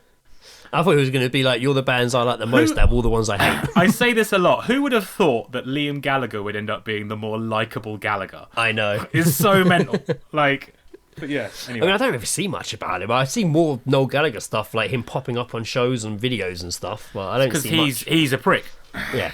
I thought it was going to be like, you're the bands I like the most out of all the ones I hate. I say this a lot. Who would have thought that Liam Gallagher would end up being the more likeable Gallagher? I know. It's so mental. Like, but yeah, anyway. I mean, I don't really see much about him. I see more Noel Gallagher stuff, like him popping up on shows and videos and stuff, but I don't see much. Because he's a prick. Yeah.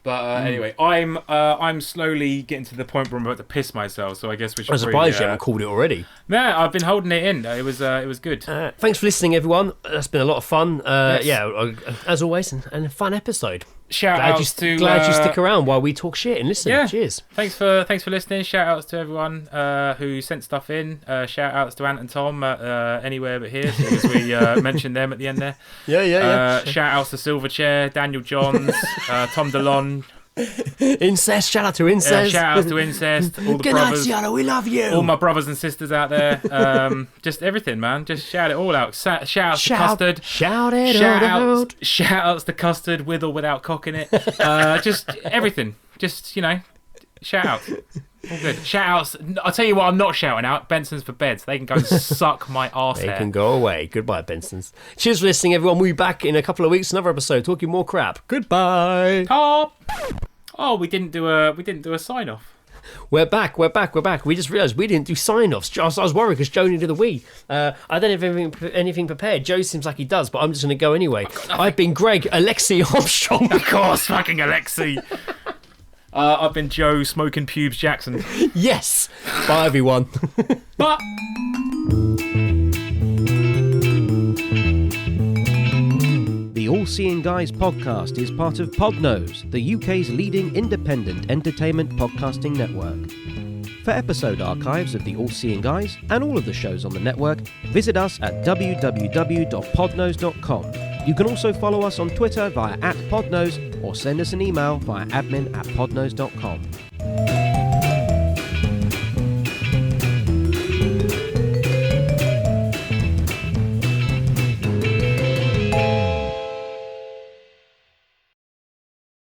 But anyway, I'm slowly getting to the point where I'm about to piss myself, so I guess we should. I'm surprised you haven't called it already. No, I've been holding it in. It was good. Thanks for listening, everyone. That's been a lot of fun. Yes. Yeah, as always, and a fun episode. Glad you stick around while we talk shit and listen. Yeah. Cheers. Thanks for listening. Shout outs to everyone who sent stuff in. Shout outs to Ant and Tom at Anywhere But Here, as we mentioned them at the end there. Yeah. Shout outs to Silverchair, Daniel Johns, Tom DeLonge. Incest, shout out to Incest. Shout out to Incest, all the Good brothers. night, Seattle, we love you. All my brothers and sisters out there. Just everything, man. Just shout it all out. Shout out to Custard. Shout it out. Shout outs to Custard with or without cock in it. Just everything. Just, shout outs. All good. Shout outs. I'll tell you what I'm not shouting out. Bensons For Bed. They can go and suck my arse They hair. can go away. Goodbye, Bensons. Cheers for listening, everyone. We'll be back in a couple of weeks. Another episode talking more crap. Goodbye. Top. Oh, we didn't do a sign off. We're back. We just realised we didn't do sign-offs. I was worried because Joe needed a wee. I don't have anything prepared. Joe seems like he does, but I'm just going to go anyway. I've been Greg Alexi Armstrong. Of course, fucking Alexi. I've been Joe Smoking Pubes Jackson. Yes. Bye, everyone. But... The All Seeing Guys podcast is part of Podnose, the UK's leading independent entertainment podcasting network. For episode archives of the All Seeing Guys and all of the shows on the network, visit us at www.podnose.com. You can also follow us on Twitter via @podnose or send us an email via admin@podnose.com.